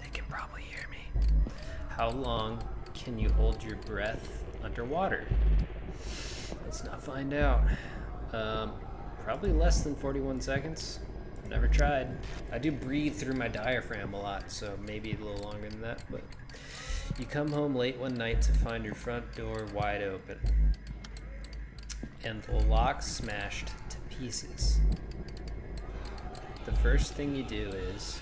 A: They can probably hear me. How long can you hold your breath underwater? Let's not find out. Probably less than 41 seconds. I've never tried. I do breathe through my diaphragm a lot, so maybe a little longer than that, but you come home late one night to find your front door wide open and the lock smashed to pieces. The first thing you do is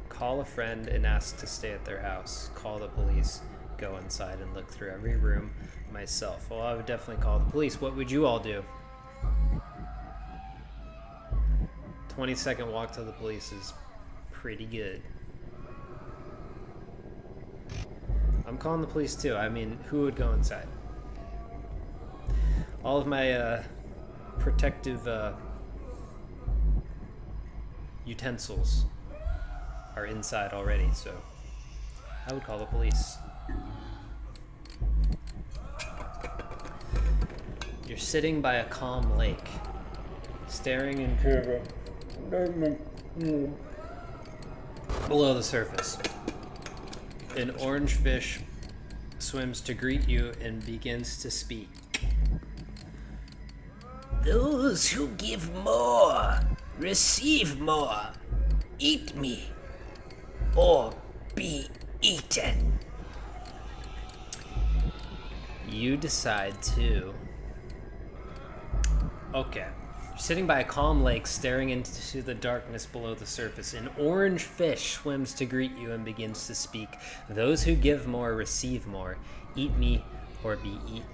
A: call a friend and ask to stay at their house. Call the police, go inside and look through every room myself. Well, I would definitely call the police. What would you all do? 20-second walk to the police is pretty good. I'm calling the police too. I mean, who would go inside? All of my protective utensils are inside already, so I would call the police. You're sitting by a calm lake, staring into below the surface. An orange fish swims to greet you and begins to speak. Those who give more receive more. Eat me or be eaten. You decide to. Okay. Sitting by a calm lake, staring into the darkness below the surface, an orange fish swims to greet you and begins to speak. Those who give more receive more. Eat me or be eaten.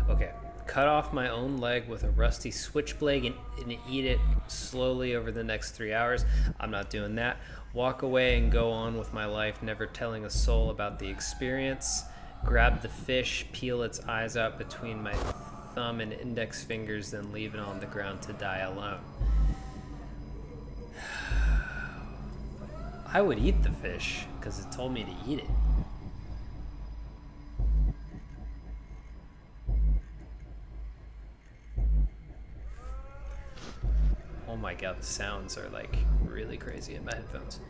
A: Okay. Cut off my own leg with a rusty switchblade and eat it slowly over the next 3 hours. I'm not doing that. Walk away and go on with my life, never telling a soul about the experience. Grab the fish, peel its eyes out between my thumb and index fingers, then leave it on the ground to die alone. I would eat the fish because it told me to eat it. Oh my god, the sounds are like really crazy in my headphones.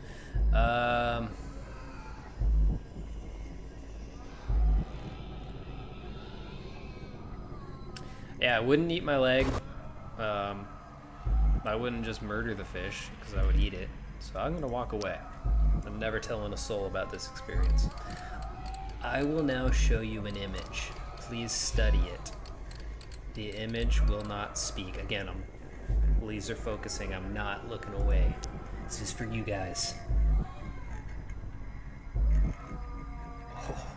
A: Yeah, I wouldn't eat my leg. I wouldn't just murder the fish because I would eat it. So I'm gonna walk away. I'm never telling a soul about this experience. I will now show you an image. Please study it. The image will not speak. Again, I'm laser focusing. I'm not looking away. This is for you guys. Oh.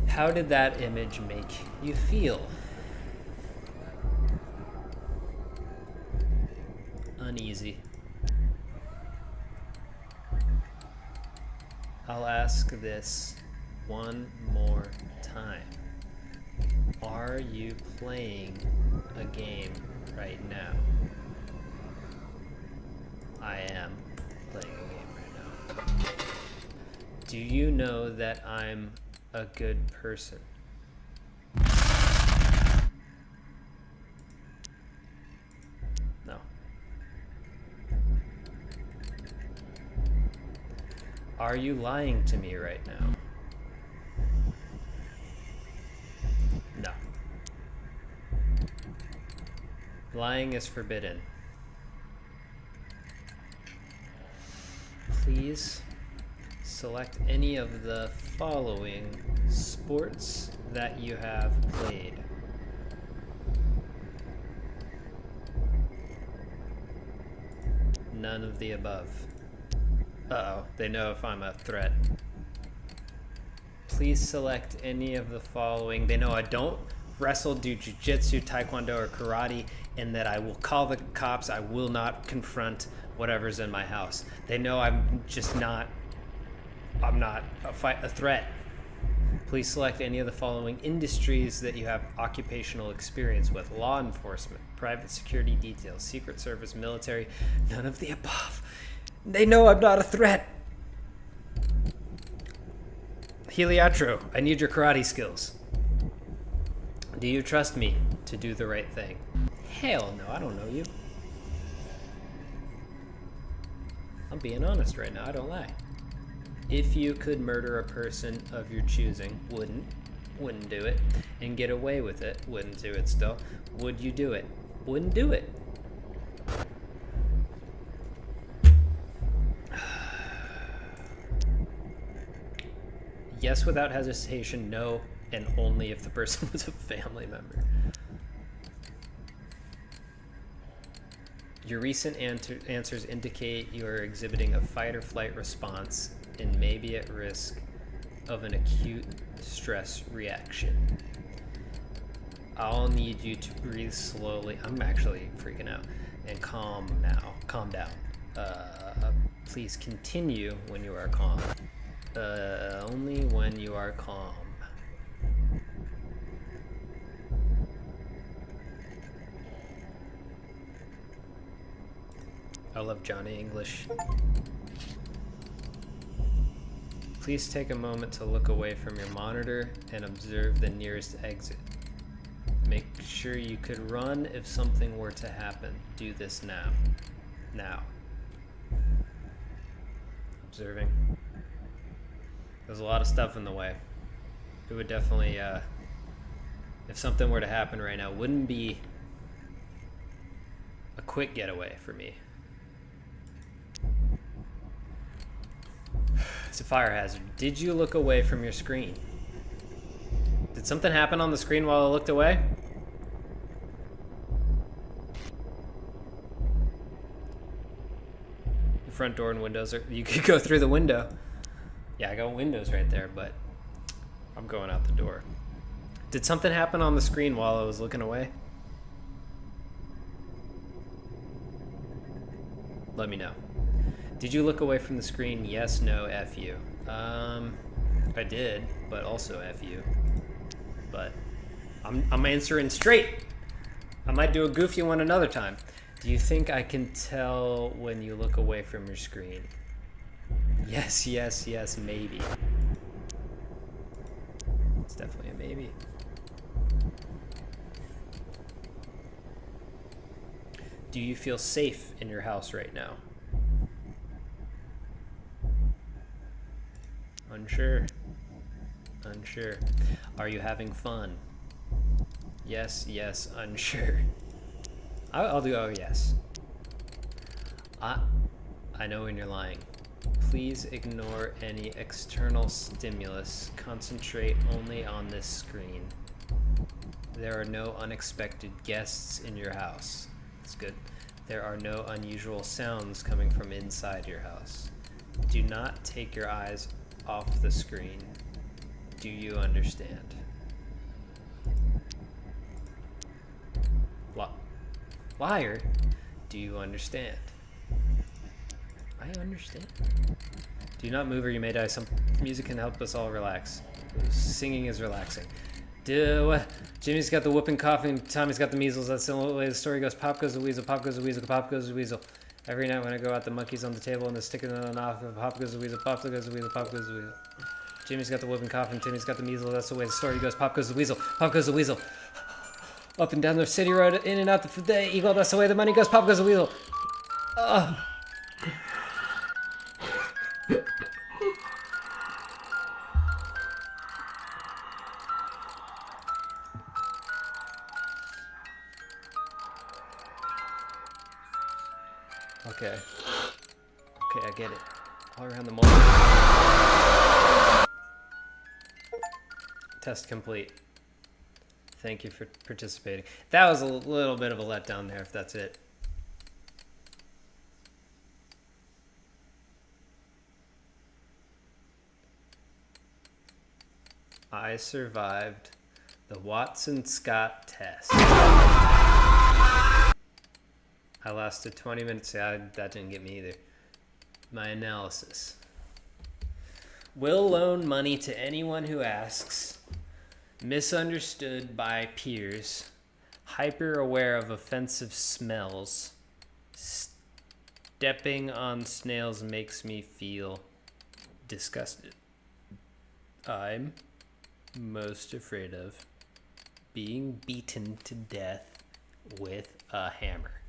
A: How did that image make you feel? Uneasy. I'll ask this one more time. Are you playing a game right now? I am playing a game right now. Do you know that I'm a good person? No. Are you lying to me right now? No. Lying is forbidden. Please select any of the following sports that you have played. None of the above. Uh-oh, they know if I'm a threat. Please select any of the following. They know I don't wrestle, do jiu-jitsu, taekwondo, or karate, and that I will call the cops. I will not confront whatever's in my house. They know I'm not a threat. Please select any of the following industries that you have occupational experience with. Law enforcement, private security details, secret service, military, none of the above. They know I'm not a threat. Heliatro, I need your karate skills. Do you trust me to do the right thing? Hell no, I don't know you. I'm being honest right now, I don't lie. If you could murder a person of your choosing, wouldn't do it, and get away with it, wouldn't do it still, would you do it? Wouldn't do it. Yes, without hesitation, no, and only if the person was a family member. Your recent answers indicate you are exhibiting a fight or flight response and may be at risk of an acute stress reaction. I'll need you to breathe slowly. I'm actually freaking out. And calm down. Please continue when you are calm. Only when you are calm. I love Johnny English. Please take a moment to look away from your monitor and observe the nearest exit. Make sure you could run if something were to happen. Do this now. Now. observing. There's a lot of stuff in the way. It would definitely, if something were to happen right now, wouldn't be a quick getaway for me. It's a fire hazard. Did you look away from your screen? Did something happen on the screen while I looked away? The front door and windows are... You could go through the window. Yeah, I got windows right there, but I'm going out the door. Did something happen on the screen while I was looking away? Let me know. Did you look away from the screen? Yes, no, F you. I did, but also F you. But I'm answering straight. I might do a goofy one another time. Do you think I can tell when you look away from your screen? Yes, yes, yes, maybe. It's definitely a maybe. Do you feel safe in your house right now? Unsure. Unsure. Are you having fun? Yes, yes, unsure. I'll do, oh yes. I know when you're lying. Please ignore any external stimulus. Concentrate only on this screen. There are no unexpected guests in your house. That's good. There are no unusual sounds coming from inside your house. Do not take your eyes off the screen. Do you understand? Liar, do you understand? I understand. Do not move or you may die. Some music can help us all relax. Singing is relaxing. Jimmy's got the whooping cough and Tommy's got the measles. That's the only way the story goes. Pop goes the weasel, pop goes the weasel, pop goes the weasel. Every night when I go out, the monkey's on the table and they're sticking it on off. Pop goes the weasel, pop goes the weasel, pop goes the weasel. Jimmy's got the whooping cough and Timmy's got the measles. That's the way the story goes. Pop goes the weasel, pop goes the weasel. Up and down the city road, in and out the eagle. That's the way the money goes. Pop goes the weasel. Okay. Okay, I get it. All around the mall. Test complete. Thank you for participating. That was a little bit of a letdown there, if that's it. I survived the Watson-Scott test. I lasted 20 minutes. Yeah, that didn't get me either. My analysis. Will loan money to anyone who asks. Misunderstood by peers. Hyper aware of offensive smells. Stepping on snails makes me feel disgusted. I'm most afraid of being beaten to death with a hammer.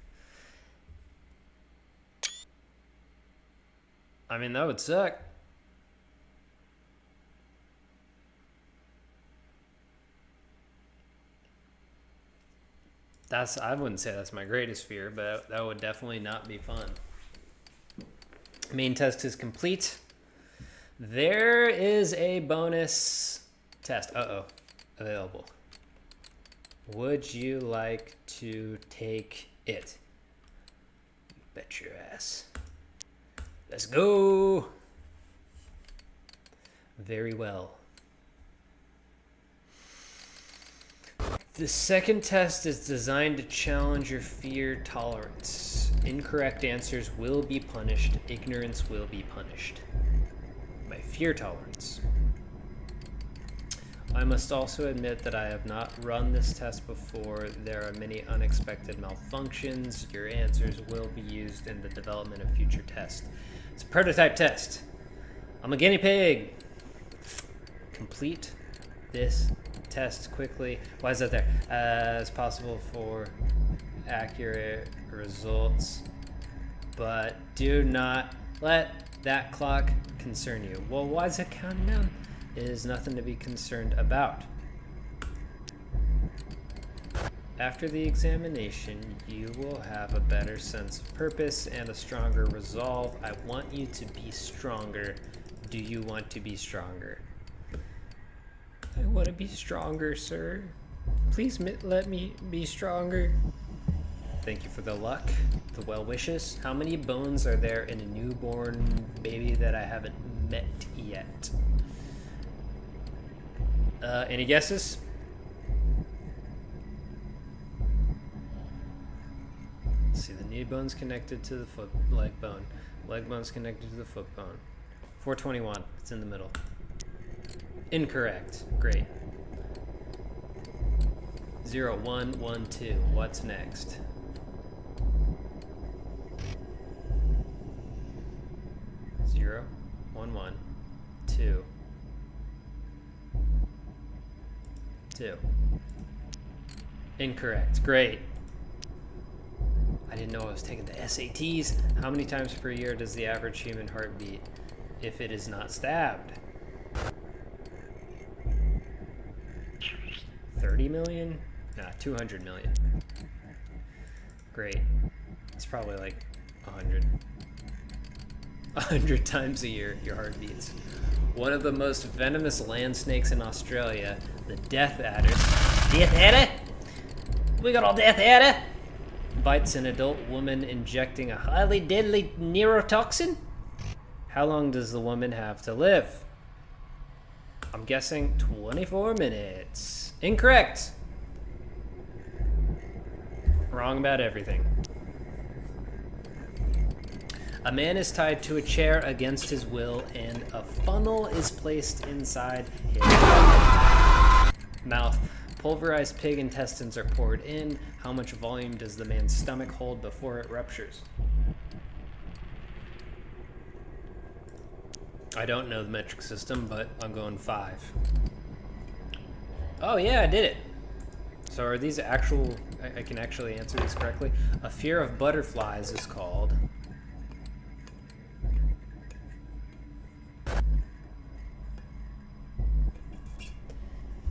A: I mean, that would suck. I wouldn't say that's my greatest fear, but that would definitely not be fun. Main test is complete. There is a bonus test. Available. Would you like to take it? You bet your ass. Let's go. Very well. The second test is designed to challenge your fear tolerance. Incorrect answers will be punished. Ignorance will be punished. My fear tolerance. I must also admit that I have not run this test before. There are many unexpected malfunctions. Your answers will be used in the development of future tests. It's a prototype test. I'm a guinea pig. Complete this test quickly. Why is that there? As possible for accurate results. But do not let that clock concern you? Well, why is it counting down? It is nothing to be concerned about. After the examination, you will have a better sense of purpose and a stronger resolve. I want you to be stronger. Do you want to be stronger? I want to be stronger, sir. Please let me be stronger. Thank you for the luck, the well wishes. How many bones are there in a newborn baby that I haven't met yet? Any guesses? Let's see, the knee bone's connected to the leg bone. Leg bone's connected to the foot bone. 421, it's in the middle. Incorrect. Great. 0, 1, 1, 2. What's next? 0, 1, 1, 2, 2. Incorrect. Great. I didn't know I was taking the SATs. How many times per year does the average human heart beat if it is not stabbed? 30 million? Nah, 200 million. Great. It's probably like 100. 100 times a year your heart beats. One of the most venomous land snakes in Australia, the death adder. Death adder? We got all death adder? Bites an adult woman, injecting a highly deadly neurotoxin? How long does the woman have to live? I'm guessing 24 minutes. Incorrect. Wrong about everything. A man is tied to a chair against his will, and a funnel is placed inside his mouth. Pulverized pig intestines are poured in. How much volume does the man's stomach hold before it ruptures? I don't know the metric system, but I'm going 5. Oh yeah, I did it. So are these actual... I can actually answer these correctly. A fear of butterflies is called...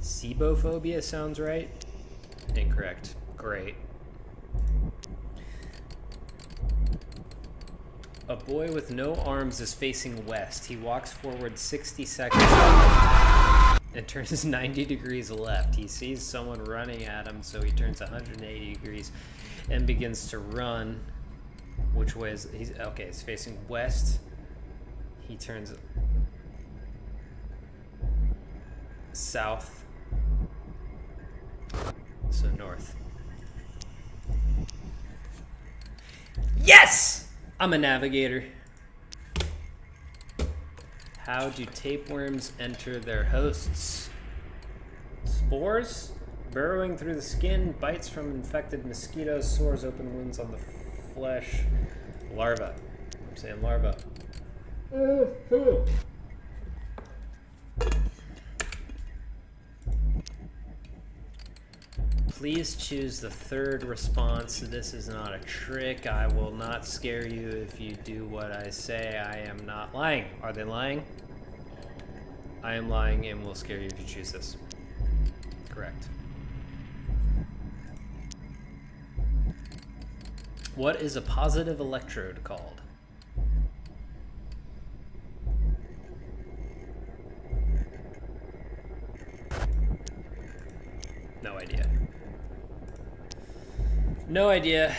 A: Sebophobia sounds right. Incorrect. Great. A boy with no arms is facing west. He walks forward 60 seconds and turns 90 degrees left. He sees someone running at him, so he turns 180 degrees and begins to run. Which way is he's okay? He's facing west. He turns south. So north. Yes! I'm a navigator. How do tapeworms enter their hosts? Spores? Burrowing through the skin, bites from infected mosquitoes, sores, open wounds on the flesh. Larva. I'm saying larva. Please choose the third response. This is not a trick. I will not scare you if you do what I say. I am not lying. Are they lying? I am lying and will scare you if you choose this. Correct. What is a positive electrode called? No idea. No idea.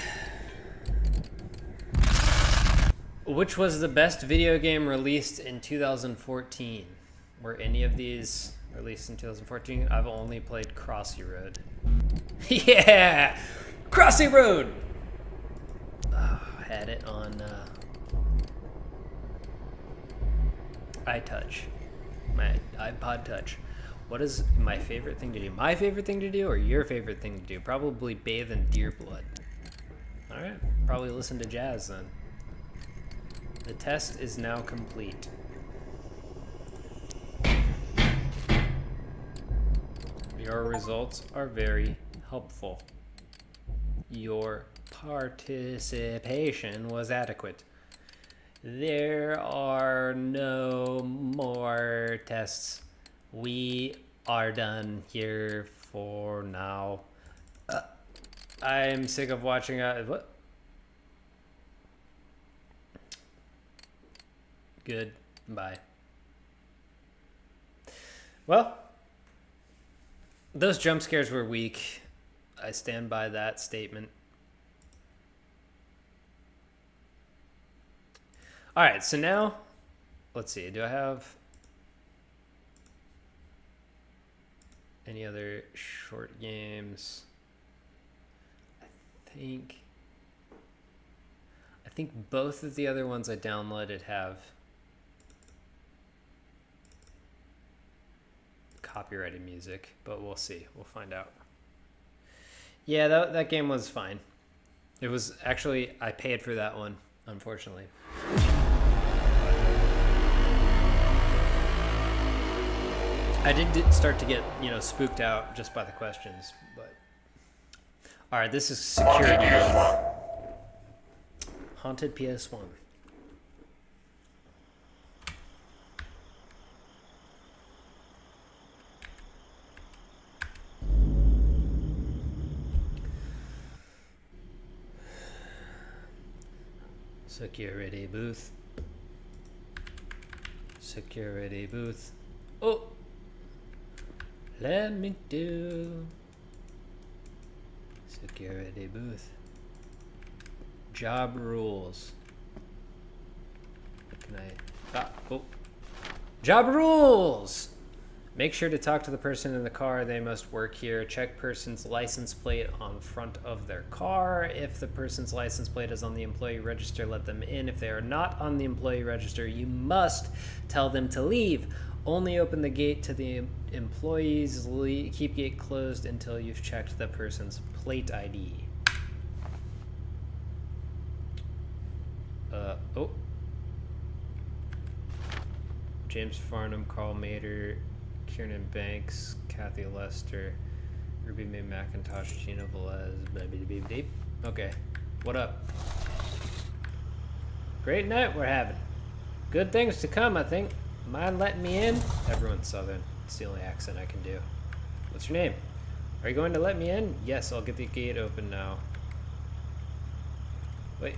A: Which was the best video game released in 2014? Were any of these released in 2014? I've only played Crossy Road. Yeah! Crossy Road! Oh, had it on iTouch. My iPod Touch. What is my favorite thing to do? My favorite thing to do or your favorite thing to do? Probably bathe in deer blood. Alright, probably listen to jazz then. The test is now complete. Your results are very helpful. Your participation was adequate. There are no more tests. We are done here for now. I'm sick of watching what? Good. Bye. Well, those jump scares were weak. I stand by that statement. All right, so now, let's see. Do I have any other short games? I think both of the other ones I downloaded have copyrighted music, but we'll see. We'll find out. Yeah, that game was fine. It was actually, I paid for that one, unfortunately. I did start to get, spooked out just by the questions, but... Alright, this is security. Haunted PS1. Security booth. Security booth. Oh! Let me do. Security booth. Job rules. Can I? Oh. Job rules! Make sure to talk to the person in the car. They must work here. Check person's license plate on front of their car. If the person's license plate is on the employee register, let them in. If they are not on the employee register, you must tell them to leave. Only open the gate to the employees. Keep gate closed until you've checked the person's plate ID. Oh. James Farnham, Carl Mader, Kieran Banks, Kathy Lester, Ruby Mae McIntosh, Gina Velez, Okay, what up? Great night we're having. Good things to come, I think. Mind letting me in? Everyone's Southern. It's the only accent I can do. What's your name? Are you going to let me in? Yes, I'll get the gate open now. Wait,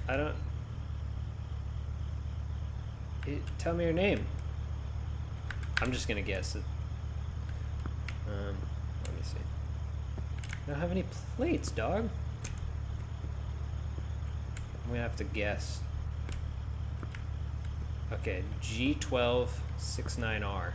A: I don't... Tell me your name. I'm just gonna guess it. Let me see. I don't have any plates, dog. I'm gonna have to guess. Okay, G1269R.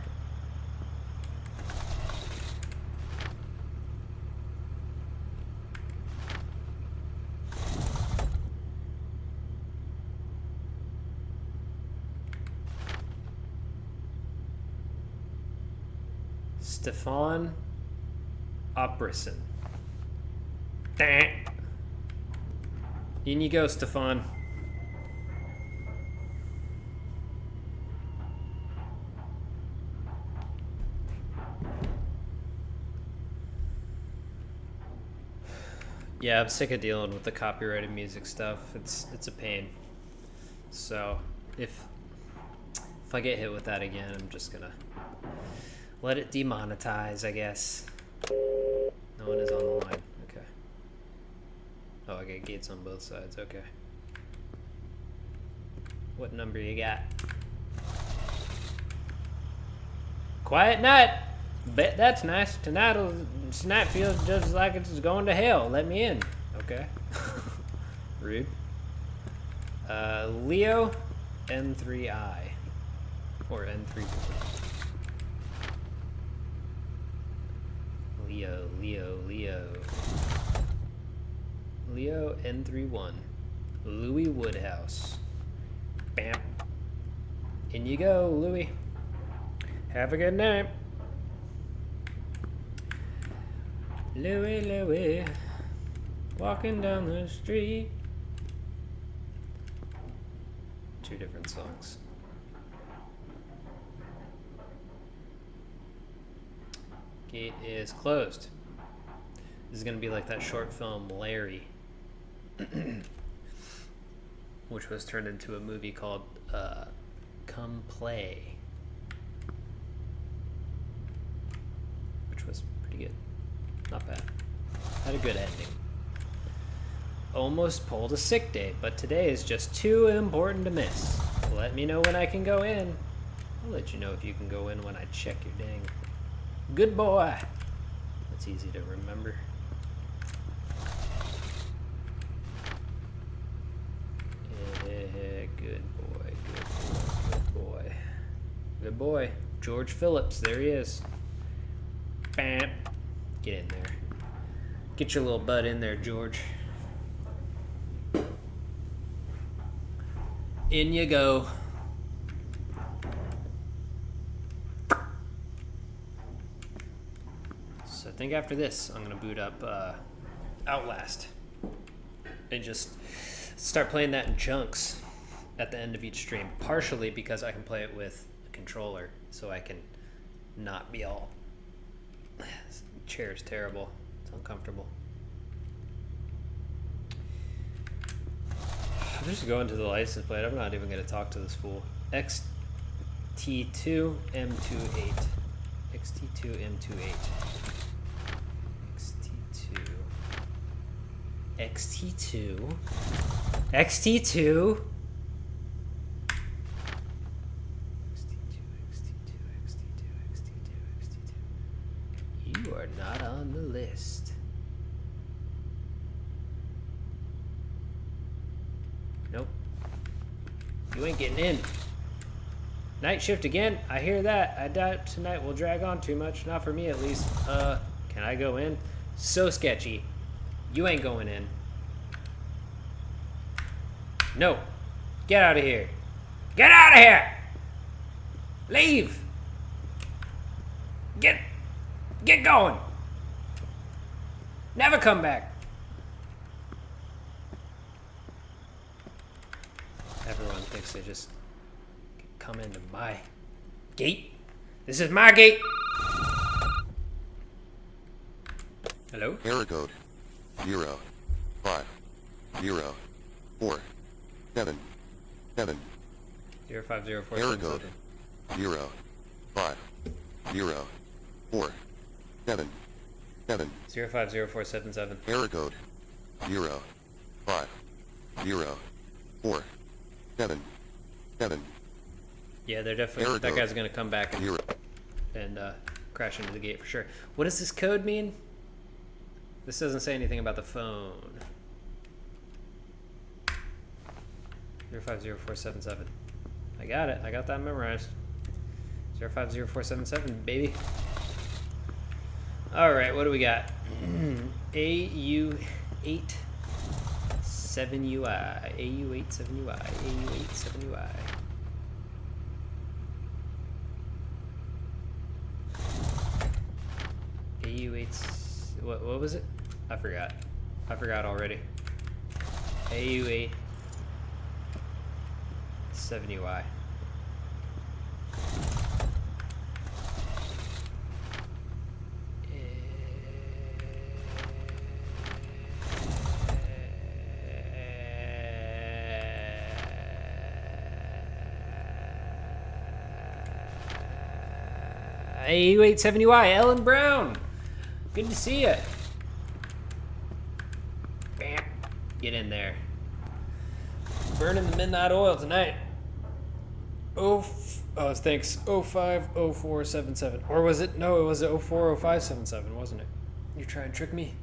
A: Stefan Oprison. In you go, Stefan. Yeah, I'm sick of dealing with the copyrighted music stuff. It's a pain. So if I get hit with that again, I'm just gonna let it demonetize, I guess. No one is on the line. Okay. Oh, I got gates on both sides. Okay. What number you got? Quiet night. Bet that's nice. Tonight feels just like it's going to hell. Let me in. Okay. Rude. Leo N3I. Or N3. Leo N31. Louis Woodhouse. Bam. In you go, Louis. Have a good night. Louis, walking down the street. Two different songs. Gate is closed. This is gonna be like that short film, Larry. which was turned into a movie called Come Play, which was pretty good. Not bad. Had a good ending. Almost pulled a sick day, but today is just too important to miss. Let me know when I can go in. I'll let you know if you can go in when I check your dang. Good boy. That's easy to remember. Yeah, good boy, good boy, good boy. Good boy. George Phillips, there he is. Bam. Get in there. Get your little butt in there, George. In you go. So I think after this, I'm going to boot up Outlast. And just start playing that in chunks at the end of each stream. Partially because I can play it with a controller. So I can not be all... This chair is terrible. It's uncomfortable. I'm just going to the license plate. I'm not even going to talk to this fool. XT2M28. XT2M28. XT2. XT2. XT2. You are not on the list. Nope. You ain't getting in. Night shift again? I hear that. I doubt tonight will drag on too much. Not for me, at least. Can I go in? So sketchy. You ain't going in. No. Get out of here. Get out of here! Leave! Get going! Never come back! Everyone thinks they just come into my gate. This is my gate! Hello?
C: Error code 0 5 0 4 7 7.
A: 050477.
C: Error code 0 5 0 4 7 7.
A: 050477.
C: Error code 0 5 0 4 7 7.
A: Yeah, they're definitely...
C: Error
A: That
C: code.
A: guy's gonna come back
C: 0.
A: and crash into the gate for sure. What does this code mean? This doesn't say anything about the phone. 050477. I got it. I got that memorized. 050477, baby. Alright, what do we got? AU87UI. AU87UI. AU87UI. AU8... What was it? I forgot. I forgot already. AU870Y. AU870Y, Ellen Brown. Good to see you. Bam. Get in there. Burning the midnight oil tonight. Thanks. 050477. Or was it? No, it was 040577, wasn't it? You try and trick me?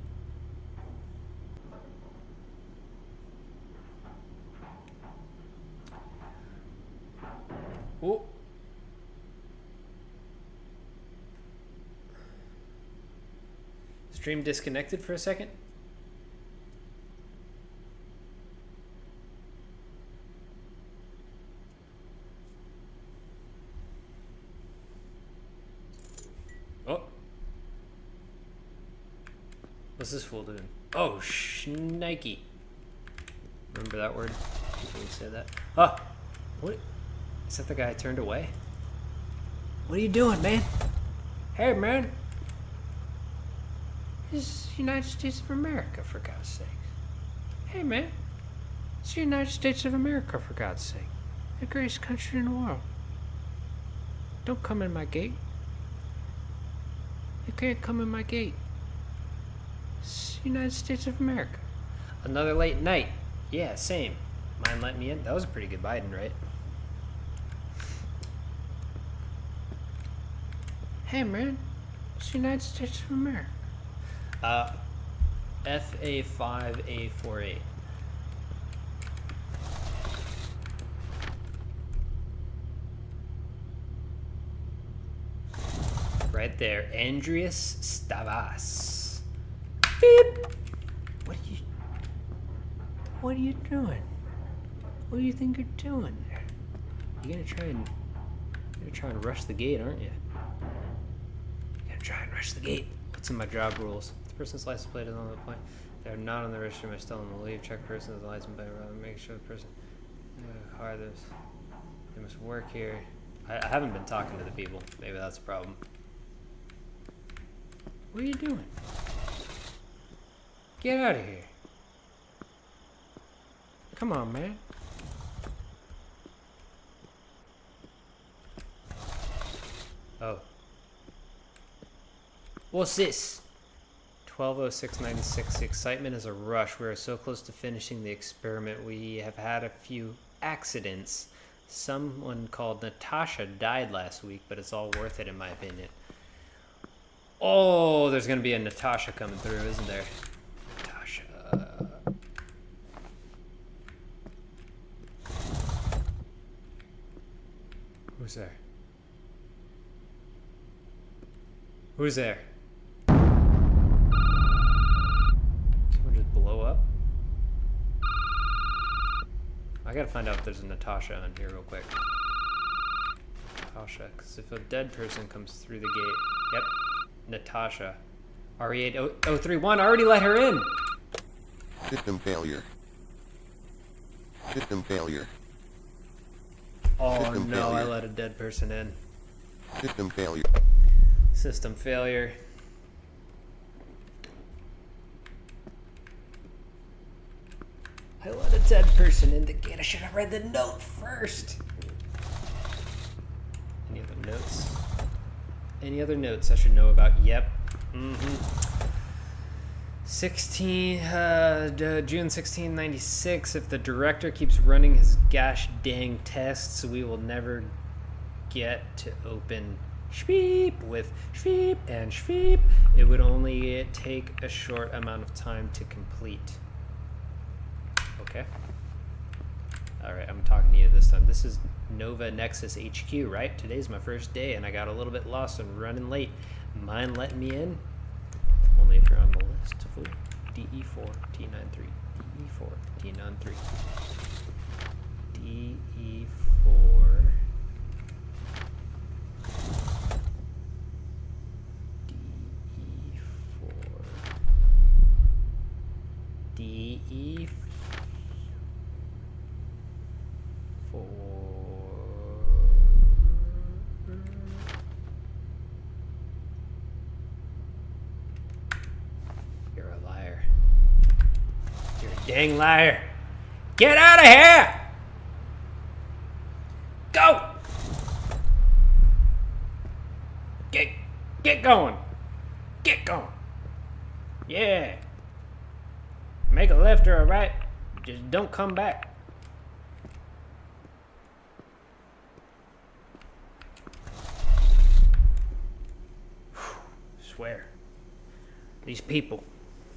A: Oh. Stream disconnected for a second. Oh. What's this fool doing? Oh, shnikey. Remember that word? People would say that. Oh, what? Is that the guy I turned away? What are you doing, man? Hey, man. This is the United States of America, for God's sake. Hey, man. It's the United States of America, for God's sake. The greatest country in the world. Don't come in my gate. You can't come in my gate. It's the United States of America. Another late night. Yeah, same. Mind letting me in? That was a pretty good Biden, right? Hey, man. It's the United States of America. FA5A48. Right there. Andreas Stavas. Beep! What are you doing? What do you think you're doing there? You're gonna try and rush the gate, aren't you? You're gonna try and rush the gate. What's in my job rules? If the person's license plate is on the plane, they're not on the register, am I still on the leave? Check person's license plate, rather make sure the person car this. They must work here. I haven't been talking to the people. Maybe that's a problem. What are you doing? Get out of here. Come on, man. Oh. What's this? 12:06:96. The excitement is a rush. We are so close to finishing the experiment. We have had a few accidents. Someone called Natasha died last week, but it's all worth it in my opinion. Oh, there's gonna be a Natasha coming through, isn't there? Natasha. Who's there? Who's there? Someone just blow up? I gotta find out if there's a Natasha on here real quick. Natasha, because if a dead person comes through the gate... Yep, Natasha. RE8031, I already let her in!
C: System failure. System failure.
A: Oh
C: System
A: no, I
C: failure.
A: let a dead person in.
C: System failure.
A: System failure. I let a dead person in the gate. I should have read the note first. Any other notes? Any other notes I should know about? Yep. June 1696. If the director keeps running his gosh dang tests, we will never get to open Shveep with Shveep and Shveep. It would only take a short amount of time to complete. Okay. Alright, I'm talking to you this time. This is Nova Nexus HQ, right? Today's my first day and I got a little bit lost and running late. Mind letting me in? Only if you're on the list. Fool. DE4 T93. DE4 T93. DE4 DE4 You're a liar. You're a dang liar. Get out of here! Go! Get going. Get going. Yeah. Make a left or a right. Just don't come back. Swear. These people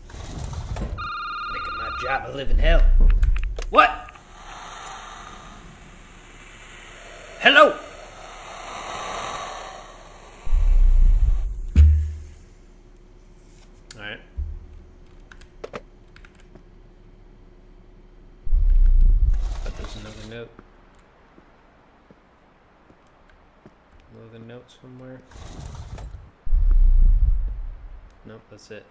A: making my job a living hell. What? Hello? Alright. But there's another note. Another note somewhere. Nope, that's it.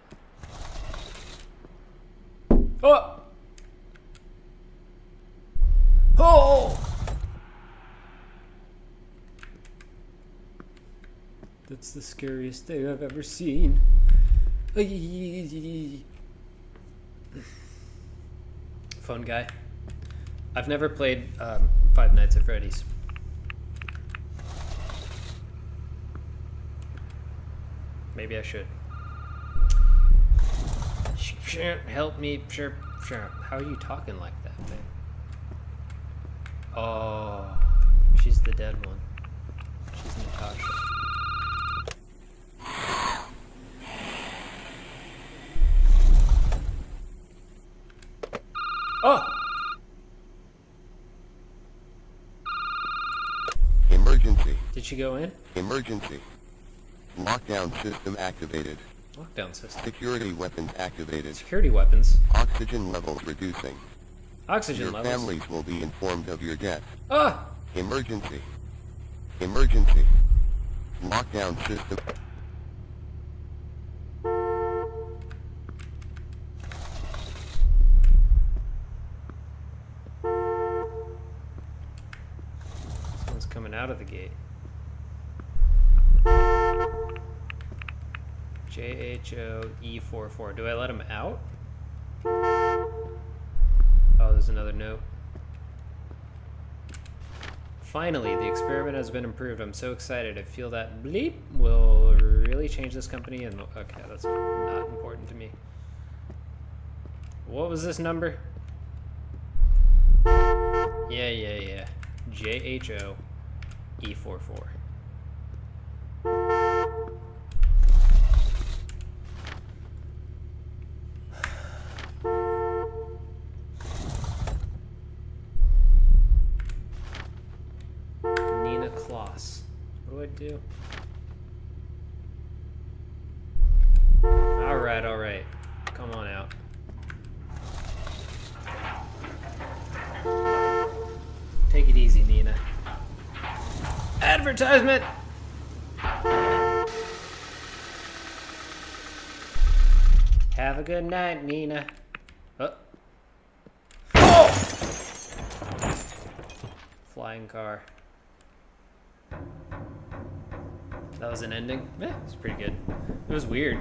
A: Oh! Oh! That's the scariest thing I've ever seen. Phone guy. I've never played Five Nights at Freddy's. Maybe I should. Sure, help me. Sure. How are you talking like that, man? Oh, she's the dead one. She's Natasha. Oh!
C: Emergency.
A: Did she go in?
C: Emergency. Lockdown system activated.
A: Lockdown system.
C: Security weapons activated.
A: Security weapons.
C: Oxygen levels reducing.
A: Oxygen
C: Your
A: levels.
C: families will be informed of your death.
A: Ah!
C: Emergency. Emergency. Lockdown system.
A: Someone's coming out of the gate. JHOE44. Do I let him out? Oh, there's another note. Finally, the experiment has been improved. I'm so excited. I feel that bleep will really change this company. And okay, that's not important to me. What was this number? Yeah. JHOE44. What do I do? Alright. Come on out. Take it easy, Nina. Advertisement! Have a good night, Nina. Oh! Flying car. That was an ending? Yeah, it's pretty good. It was weird.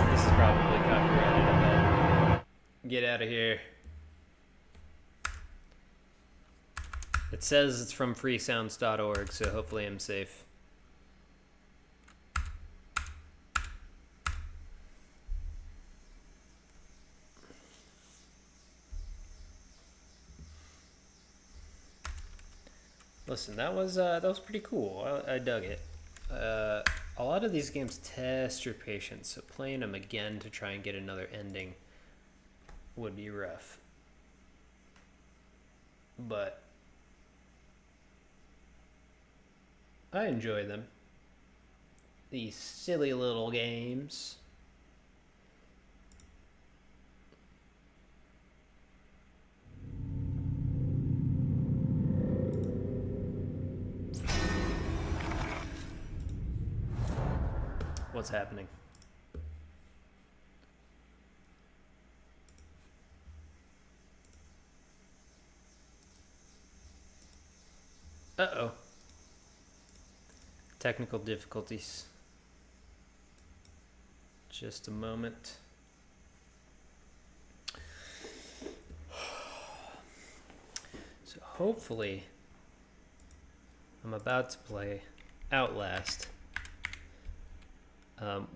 A: This is probably copyrighted. Get out of here. It says it's from freesounds.org, so hopefully I'm safe. Listen, that was pretty cool. I dug it. A lot of these games test your patience, so playing them again to try and get another ending would be rough. But I enjoy them. These silly little games. What's happening? Uh-oh. Technical difficulties. Just a moment. So hopefully I'm about to play Outlast.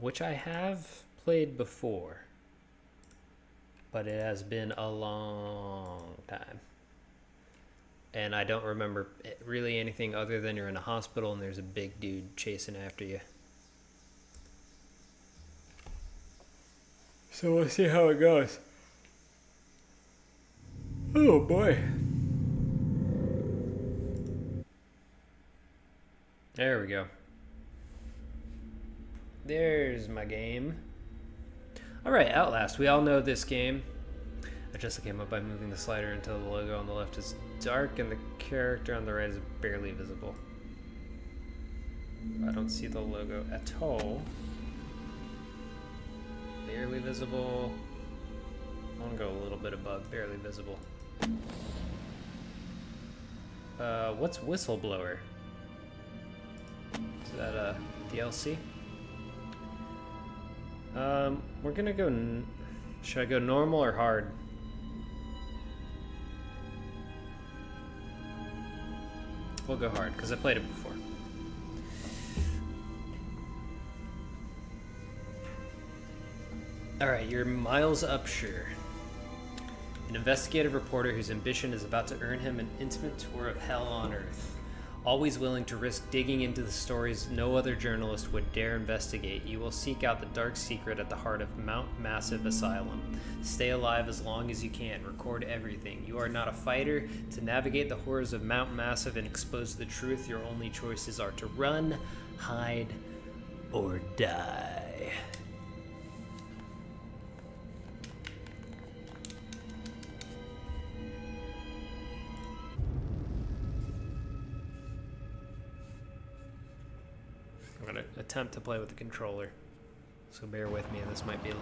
A: Which I have played before, but it has been a long time. And I don't remember really anything other than you're in a hospital and there's a big dude chasing after you. So we'll see how it goes. Oh boy. There we go. There's my game. Alright, Outlast. We all know this game. Adjust the game up by moving the slider until the logo on the left is dark and the character on the right is barely visible. I don't see the logo at all. Barely visible. I want to go a little bit above barely visible. What's whistleblower? Is that a DLC? We're gonna go. Should I go normal or hard? We'll go hard because I played it before. All right, you're Miles Upshur, an investigative reporter whose ambition is about to earn him an intimate tour of hell on Earth. Always willing to risk digging into the stories no other journalist would dare investigate, you will seek out the dark secret at the heart of Mount Massive Asylum. Stay alive as long as you can. Record everything. You are not a fighter. To navigate the horrors of Mount Massive and expose the truth, your only choices are to run, hide, or die. I'm gonna attempt to play with the controller, so bear with me. This might be a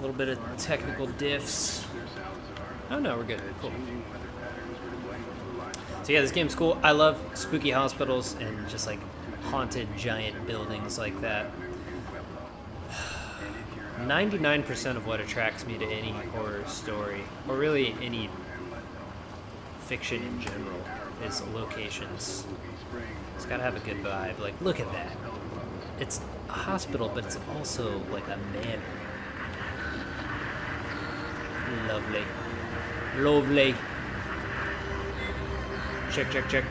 A: little bit of technical diffs. Oh no, we're good. Cool. So yeah, this game's cool. I love spooky hospitals and just like haunted giant buildings like that. 99% of what attracts me to any horror story, or really any fiction in general, is locations. It's gotta have a good vibe. Like, look at that. It's a hospital, but it's also like a manor. Lovely. Lovely. Check, check, check.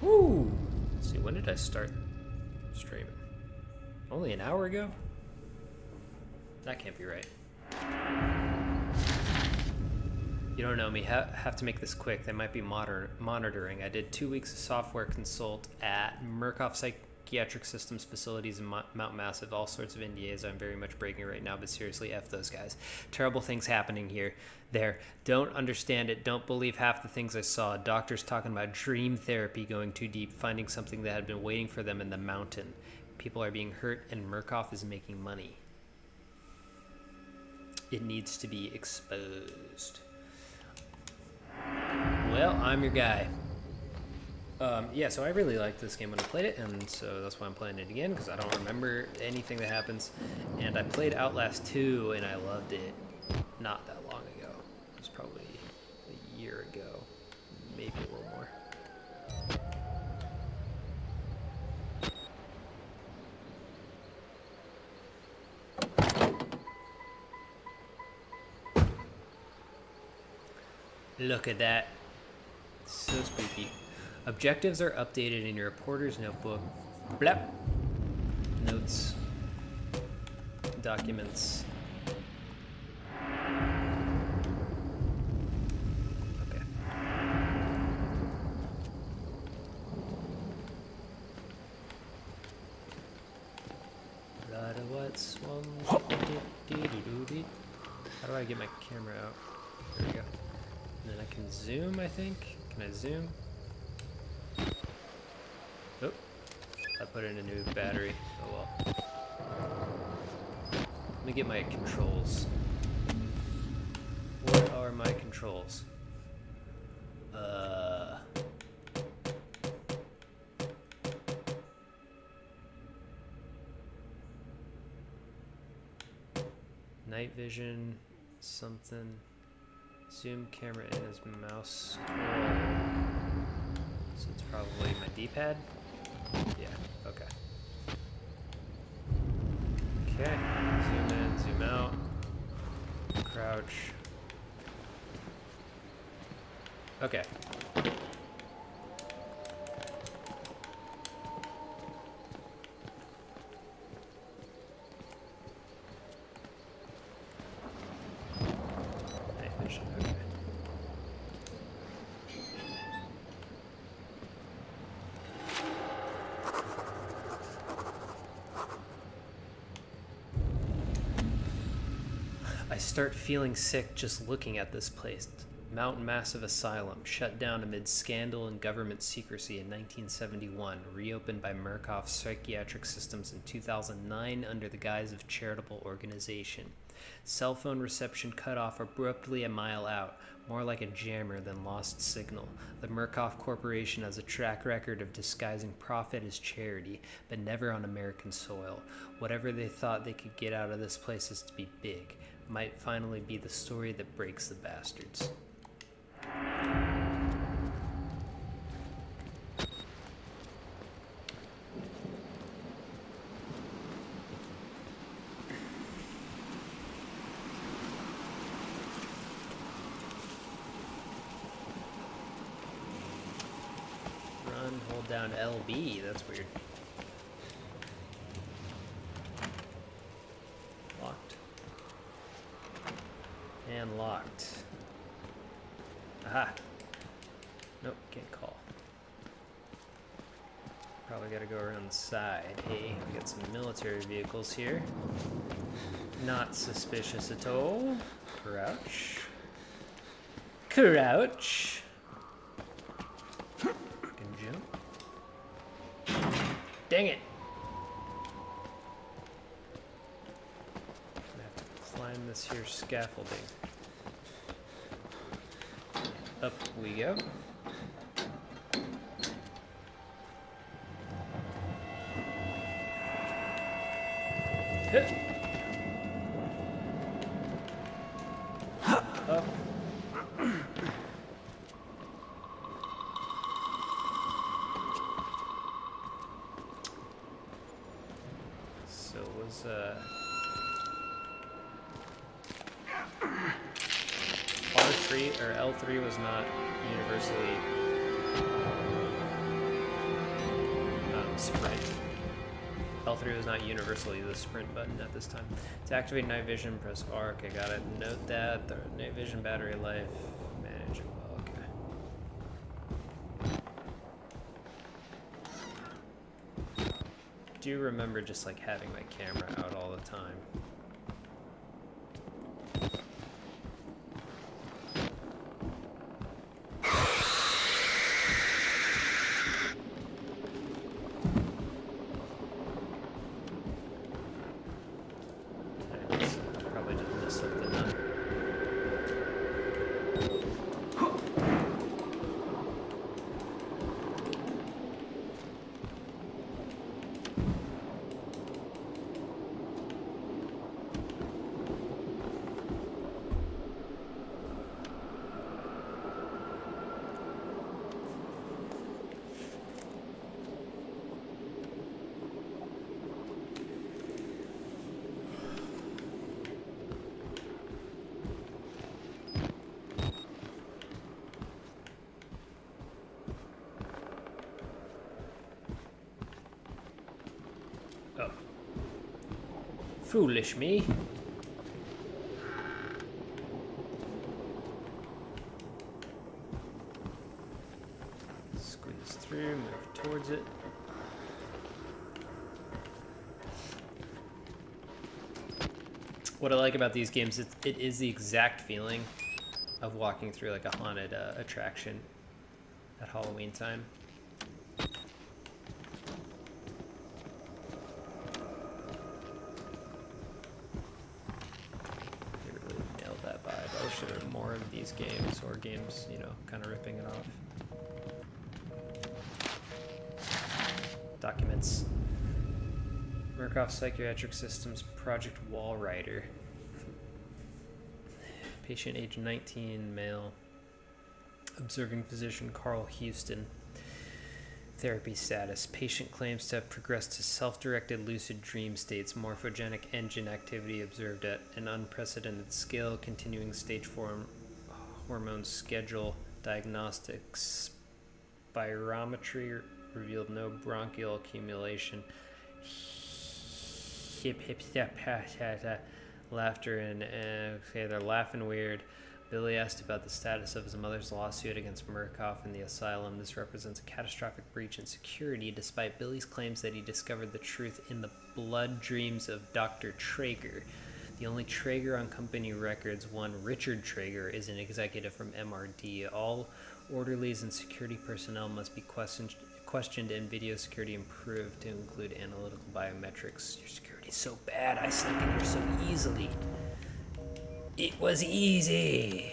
A: Woo! Let's see, when did I start streaming? Only an hour ago? That can't be right. You don't know me. Have to make this quick. They might be monitoring. I did 2 weeks of software consult at Murkoff Psychiatric Systems facilities in Mount Massive. All sorts of NDAs I'm very much breaking right now, but seriously, F those guys. Terrible things happening here. There. Don't understand it. Don't believe half the things I saw. Doctors talking about dream therapy going too deep, finding something that had been waiting for them in the mountain. People are being hurt, and Murkoff is making money. It needs to be exposed. Well, I'm your guy. Yeah, so I really liked this game when I played it, and so that's why I'm playing it again, because I don't remember anything that happens. And I played Outlast 2, and I loved it not that long ago. It was probably a year ago, maybe a little more. Look at that. So spooky. Objectives are updated in your reporter's notebook. Blep. Notes. Documents. Okay. Blood of what swans. How do I get my camera out? There we go. And then I can zoom, I think. Can I zoom? Oh, I put in a new battery. Oh well. Let me get my controls. What are my controls? Night vision, something. Zoom camera in as mouse scroll. So it's probably my D-pad? Yeah, okay. Okay, zoom in, zoom out. Crouch. Okay. I start feeling sick just looking at this place. Mountain Massive Asylum, shut down amid scandal and government secrecy in 1971, reopened by Murkoff Psychiatric Systems in 2009 under the guise of charitable organization. Cell phone reception cut off abruptly a mile out, more like a jammer than lost signal. The Murkoff Corporation has a track record of disguising profit as charity, but never on American soil. Whatever they thought they could get out of this place is to be big. Might finally be the story that breaks the bastards. Run, hold down LB, that's weird. Locked. And locked. Aha! Nope, can't call. Probably gotta go around the side. Hey, we got some military vehicles here. Not suspicious at all. Crouch. Crouch! Can jump. Dang it! I'm gonna have to climb this here scaffolding. Up we go. Hit. Up. So was R3 or L3 was not universally sprint. L3 was not universally the sprint button at this time. To activate night vision, press R. Okay, got it. Note that the night vision battery life manage it well. Okay. Do remember just like having my camera out all the time. Oh. Foolish me. Squeeze through, move towards it. What I like about these games, it is the exact feeling of walking through like a haunted attraction at Halloween time. More of these games, or games, you know, kind of ripping it off. Documents. Murkoff Psychiatric Systems Project Walrider. Patient age 19, male. Observing physician Carl Houston. Therapy status. Patient claims to have progressed to self-directed lucid dream states. Morphogenic engine activity observed at an unprecedented scale. Continuing stage 4 hormone schedule. Diagnostics. Spirometry revealed no bronchial accumulation. Hip hip step laughter and okay, they're laughing weird. Billy asked about the status of his mother's lawsuit against Murkoff and the asylum. This represents a catastrophic breach in security, despite Billy's claims that he discovered the truth in the blood dreams of Dr. Traeger. The only Traeger on company records, one Richard Traeger, is an executive from MRD. All orderlies and security personnel must be questioned and video security improved to include analytical biometrics. Your security is so bad. I snuck in here so easily. It was easy.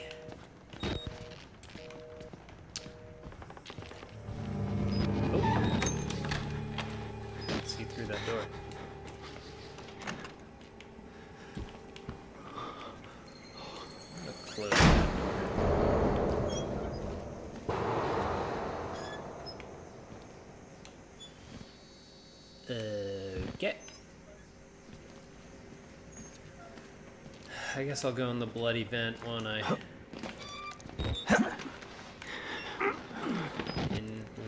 A: Oh. Let's see through that door. Close that door. Okay. I guess I'll go in the bloody vent, won't I? In we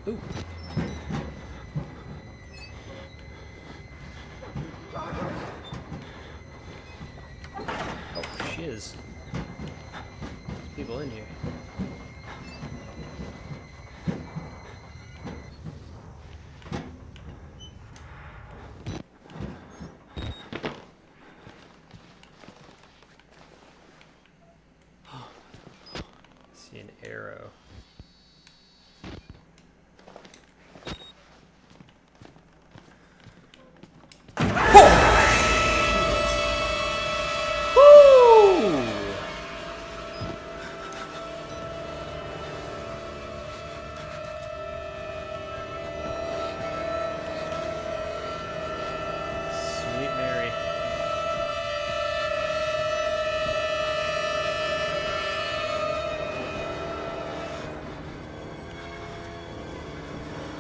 A: go. Ooh. Oh, shiz. There's people in here. See an arrow. Sweet Mary.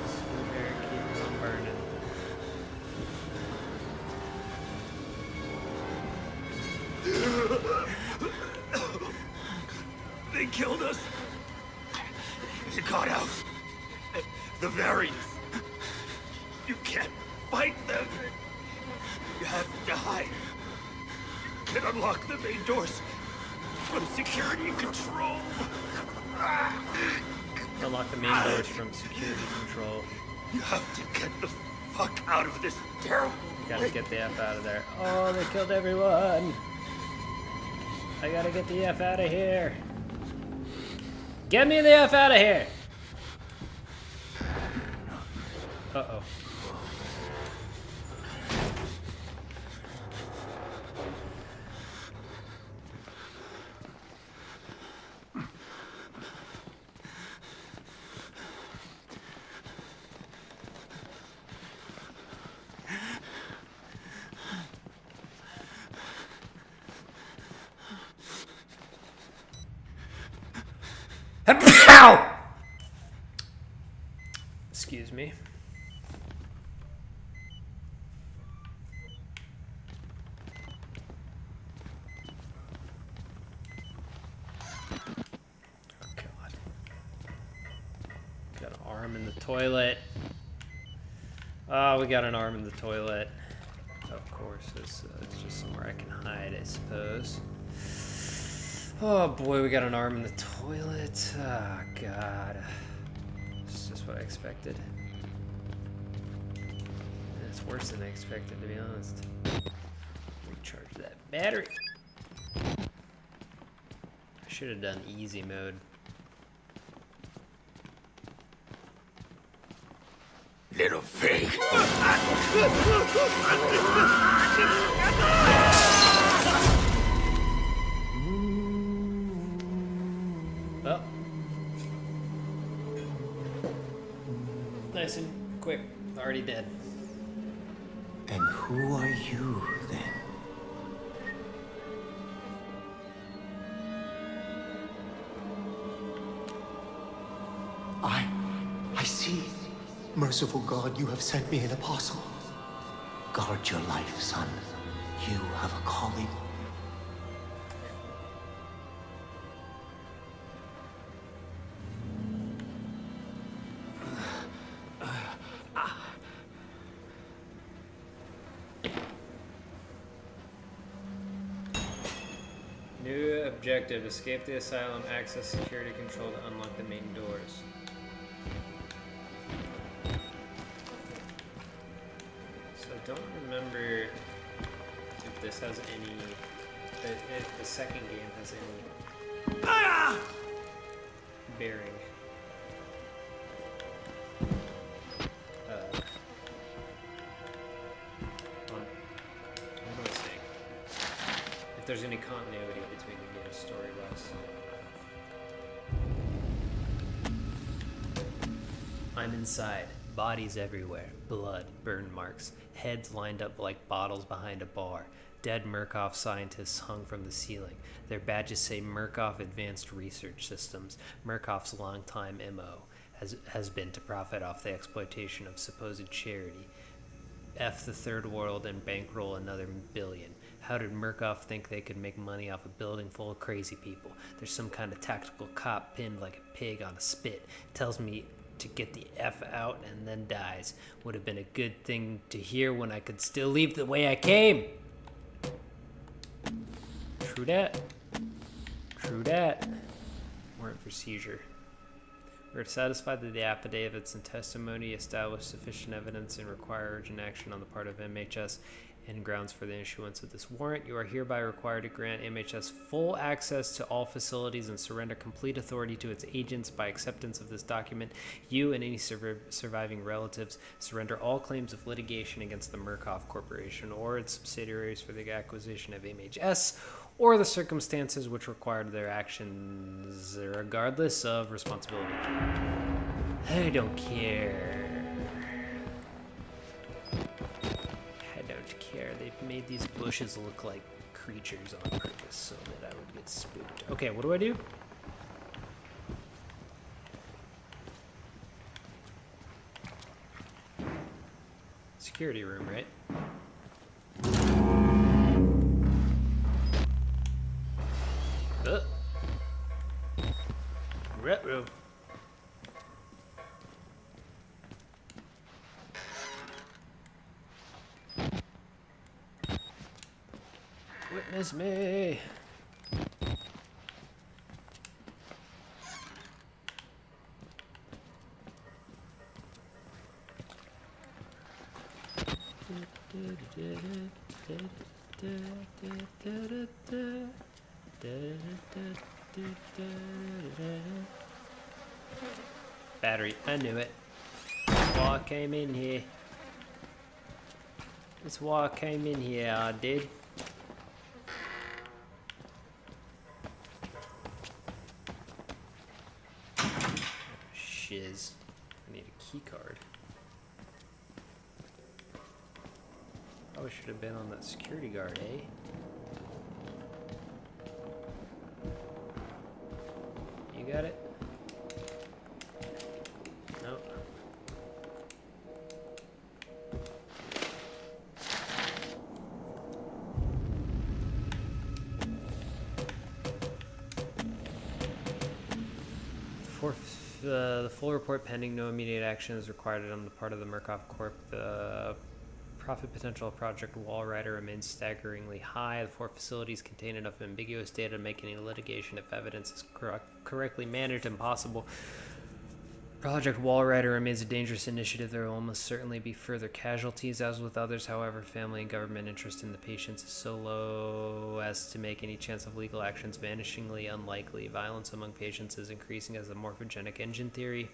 A: Sweet Mary, keep it on burning.
D: They killed us. You got out. The variants. You can't fight them. You have to hide. You can unlock the main doors from security control.
A: Unlock the main doors from security control.
D: You have to get the fuck out of this terrible
A: Gotta
D: place.
A: get the F out of there. Oh, they killed everyone. I gotta get the F out of here. Get me the F out of here. Uh-oh. Ow! Excuse me. Oh, God. Got an arm in the toilet. Oh, we got an arm in the toilet. Of course, it's just somewhere I can hide, I suppose. Oh boy, we got an arm in the toilet. Oh God. It's just what I expected. And it's worse than I expected, to be honest. Recharge that battery. I should have done easy mode.
D: Little pig.
A: Oh. Nice and quick. Already dead.
D: And who are you, then? I see. Merciful God, you have sent me an apostle. Guard your life, son. You have a calling.
A: New objective, escape the asylum, access security control to unlock the main doors. So I don't remember if this has any, if the second game has any bearing. What am I saying? If there's any continuity between the games story-wise. I'm inside. Bodies everywhere. Blood, burn marks. Heads lined up like bottles behind a bar. Dead Murkoff scientists hung from the ceiling. Their badges say Murkoff Advanced Research Systems. Murkoff's longtime MO has been to profit off the exploitation of supposed charity. F the third world and bankroll another billion. How did Murkoff think they could make money off a building full of crazy people? There's some kind of tactical cop pinned like a pig on a spit. Tells me to get the F out and then dies. Would have been a good thing to hear when I could still leave the way I came. True dat. True dat. Warrant for seizure. We are satisfied that the affidavits and testimony establish sufficient evidence and require urgent action on the part of MHS and grounds for the issuance of this warrant. You are hereby required to grant MHS full access to all facilities and surrender complete authority to its agents by acceptance of this document. You and any surviving relatives surrender all claims of litigation against the Murkoff Corporation or its subsidiaries for the acquisition of MHS or the circumstances which required their actions, regardless of responsibility. I don't care. I don't care. They've made these bushes look like creatures on purpose so that I would get spooked. Okay, what do I do? Security room, right? Retro. Witness me. Battery, I knew it. That's why I came in here. That's why I came in here, I did. Shiz. I need a key card. Probably should have been on that security guard, eh? You got it? Nope. The full report pending no immediate action is required on the part of the Murkoff Corp. The profit potential of Project Wallrider remains staggeringly high. The 4 facilities contain enough ambiguous data to make any litigation, if evidence is correctly managed, impossible. Project Wallrider remains a dangerous initiative. There will almost certainly be further casualties. As with others, however, family and government interest in the patients is so low as to make any chance of legal actions vanishingly unlikely. Violence among patients is increasing as the morphogenic engine theory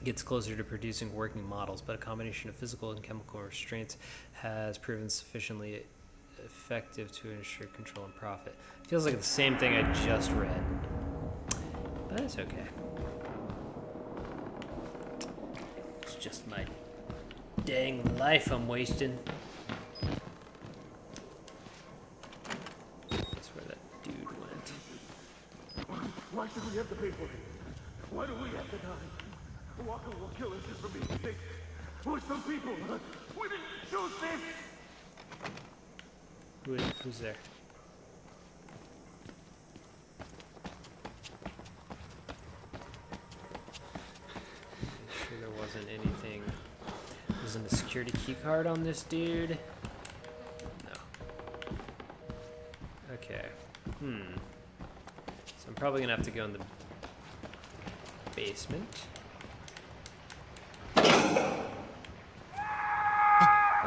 A: gets closer to producing working models, but a combination of physical and chemical restraints has proven sufficiently effective to ensure control and profit. Feels like the same thing I just read, but it's okay. It's just my dang life I'm wasting. That's where that dude went.
D: Why should we have to pay for it? Why do we have to die? Walker will kill us just for being sick. We're some people. We didn't choose this.
A: Who's there? Sure there wasn't anything. Wasn't a security key card on this dude? No. Okay. So I'm probably gonna have to go in the basement.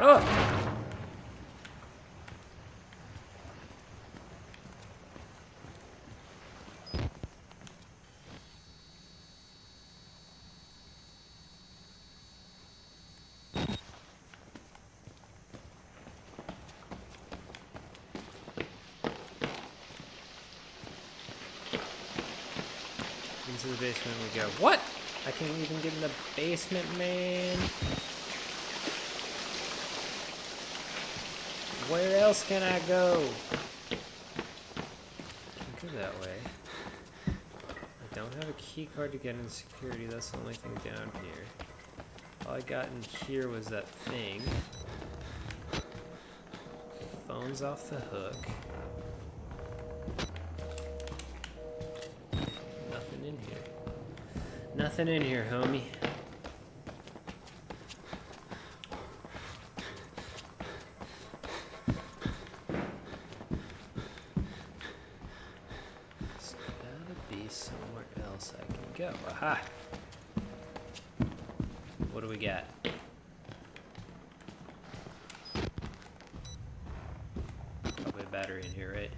A: Oh! Into the basement we go. What? I can't even get in the basement, man. Where else can I go? Can't go that way. I don't have a key card to get in security. That's the only thing down here. All I got in here was that thing. Phone's off the hook. Nothing in here. Nothing in here, homie. There's gotta be somewhere else I can go. Aha! What do we got? Probably a battery in here, right?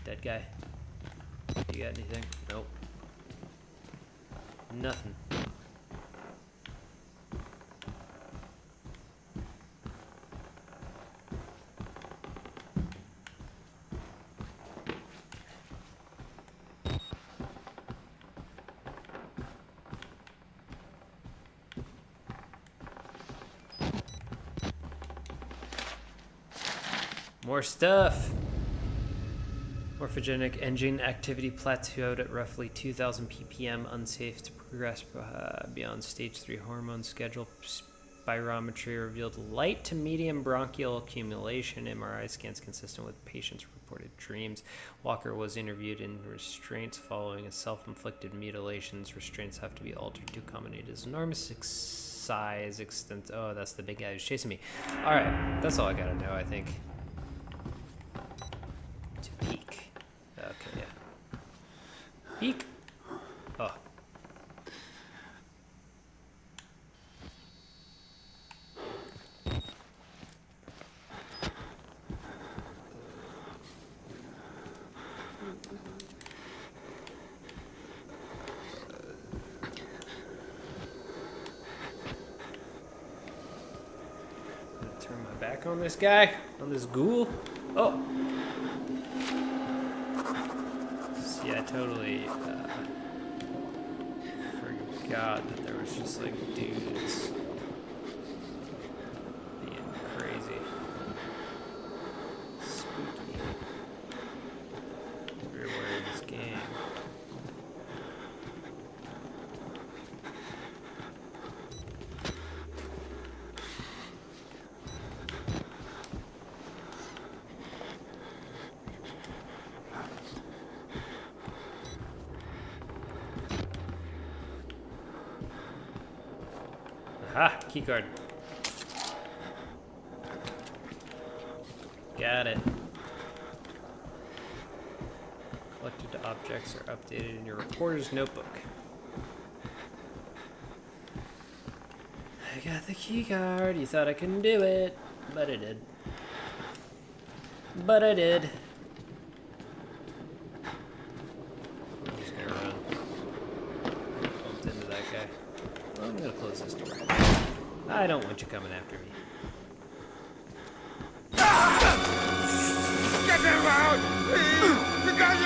A: Dead guy? You got anything? Nope. Nothing. More stuff. Morphogenic engine activity plateaued at roughly 2,000 ppm, unsafe to progress beyond stage 3 hormone schedule. Spirometry revealed light to medium bronchial accumulation. MRI scans consistent with patient's reported dreams. Walker was interviewed in restraints following a self-inflicted mutilations. Restraints have to be altered to accommodate his enormous size, extent. Oh, that's the big guy who's chasing me. All right, that's all I gotta know, I think. To peek. Okay, yeah. Peek. Oh. Turn my back on this guy, on this ghoul. Oh. See, I totally forgot that there was just like dudes being crazy. Spooky. Everywhere in this game. Aha, keycard. Got it. Collected objects are updated in your reporter's notebook. I got the keycard. You thought I couldn't do it, but I did. But I did. I'm just gonna run. Bumped into that guy. Well, I'm gonna close this door. I don't want you coming after me.
D: Get him out! Because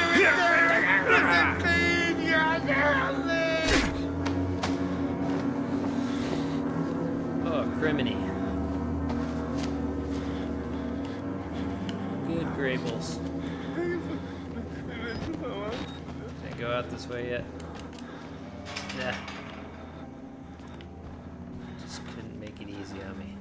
A: Oh, criminy. Good Graples. Can I go out this way yet? Nah. Just couldn't make it easy on me.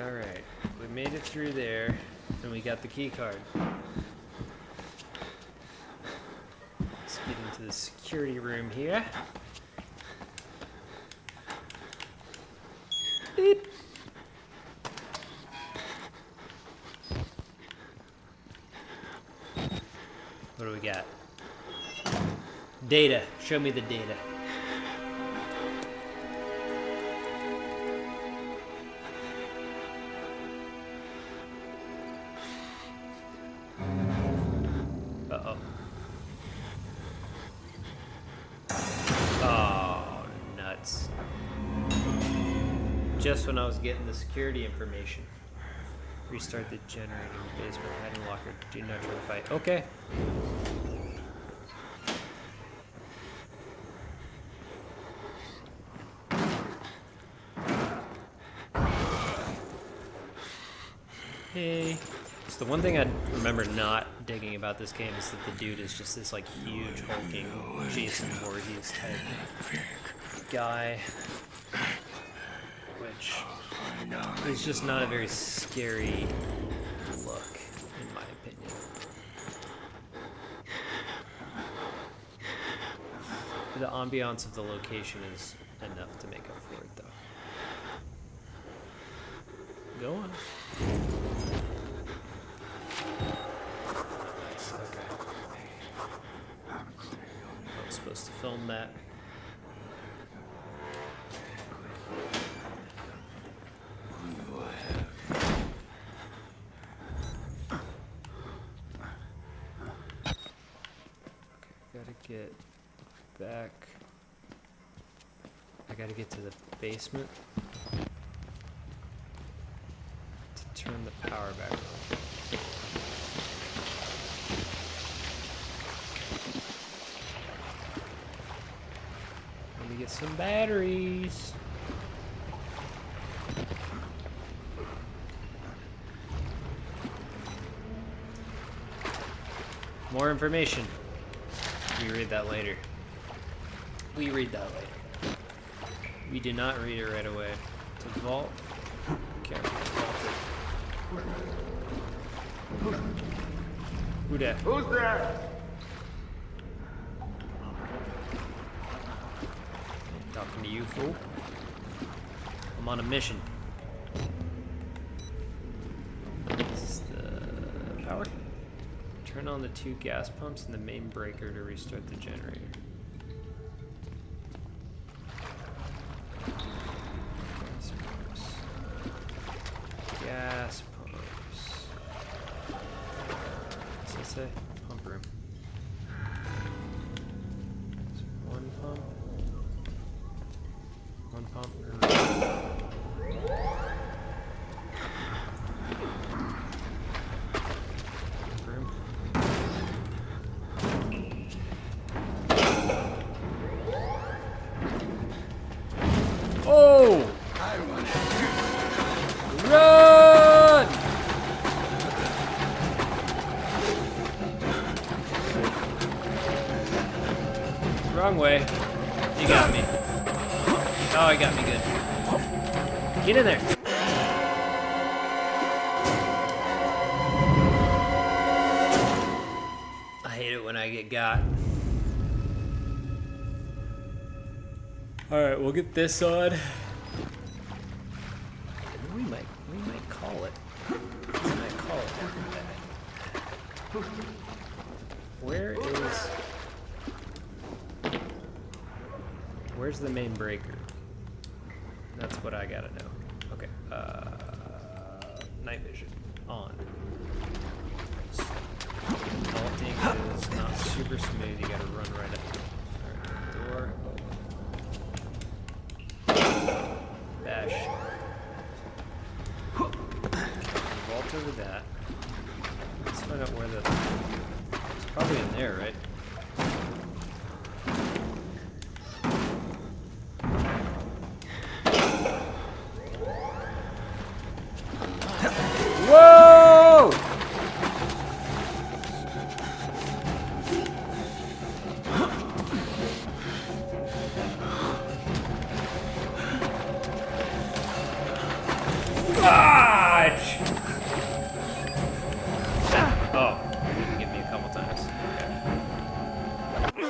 A: Alright. We made it through there, and we got the key card. Let's get into the security room here. Beep. What do we got? Data. Show me the data. Uh-oh. Oh, nuts. Just when I was getting the security information. Restart the generator in the basement. Hide in the locker. Do not try to fight. Okay. Hey. So the one thing I remember not digging about this game is that the dude is just this like huge hulking Jason Voorhees type guy, which is just not a very scary look, in my opinion. The ambiance of the location is enough to make up for it, though. Go on. Nice, okay. I was supposed to film that. Gotta get back. I gotta get to the basement to turn the power back on. Let me get some batteries. More information. We read that later. We read that later. We do not read it right away. To vault. Okay, vaulted. Who that?
E: Who's there?
A: Talking to you, fool. I'm on a mission. This is the power. Turn on the 2 gas pumps and the main breaker to restart the generator. Gas pumps. Gas pumps. What's that say? Pump room. So 1 pump. 1 pump. Room. Oh! Run! Wrong way. You got me. Oh, he got me good. Get in there. I hate it when I get got. Alright, we'll get this on. And we might call it. We might call it that. Where's the main breaker? That's what I gotta know. Okay, night vision on. Vaulting is not super smooth, you gotta run right up to it. Alright, door open. Bash. Vault over that. Let's find out where it's probably in there, right? Whoa! Fudge! Oh, you can get me a couple times. Okay.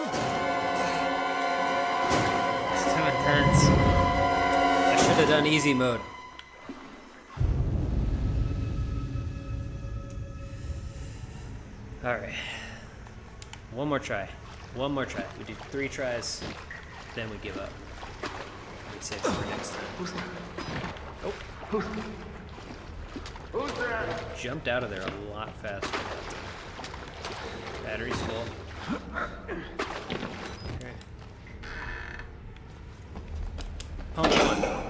A: It's too intense. I should have done easy mode. Alright. One more try. One more try. We do 3 tries, then we give up. We save it for next time. Oh.
E: Who's there?
A: Jumped out of there a lot faster that time. Battery's full. Okay. Pump 1.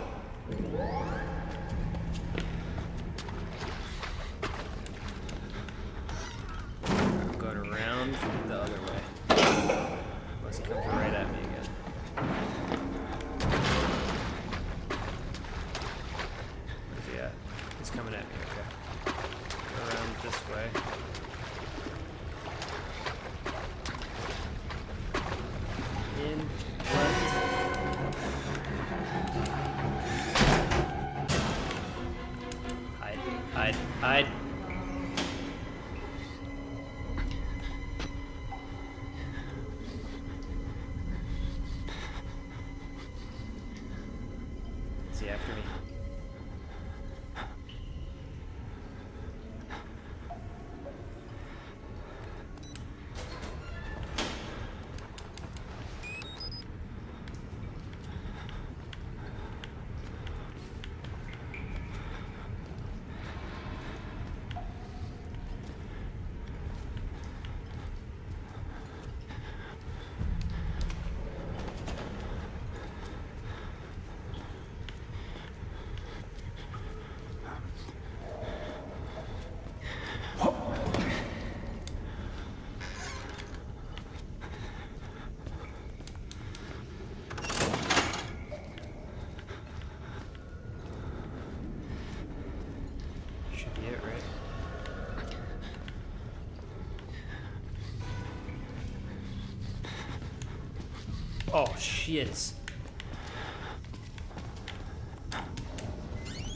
A: Oh, shit.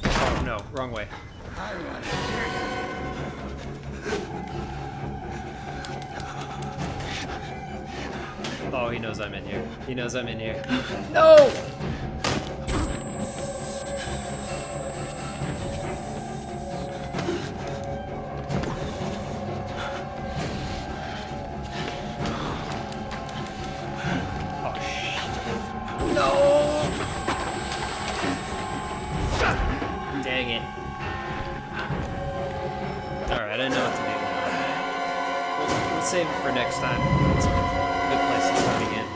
A: Oh, no. Wrong way. Oh, he knows I'm in here. He knows I'm in here. No! Oh, shit. No! Dang it. Alright, I know what to do. We'll save it for next time. It's a good place to start again.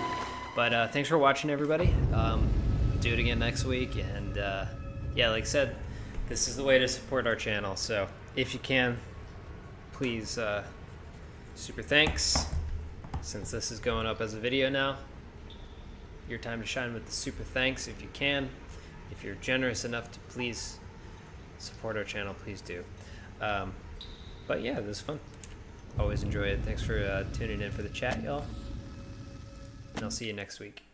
A: But thanks for watching, everybody. Do it again next week. And yeah, like I said, this is the way to support our channel. So if you can, please, super thanks. Since this is going up as a video now, your time to shine with the super thanks if you can. If you're generous enough to please support our channel, please do. But yeah, this was fun. Always enjoy it. Thanks for tuning in for the chat, y'all. And I'll see you next week.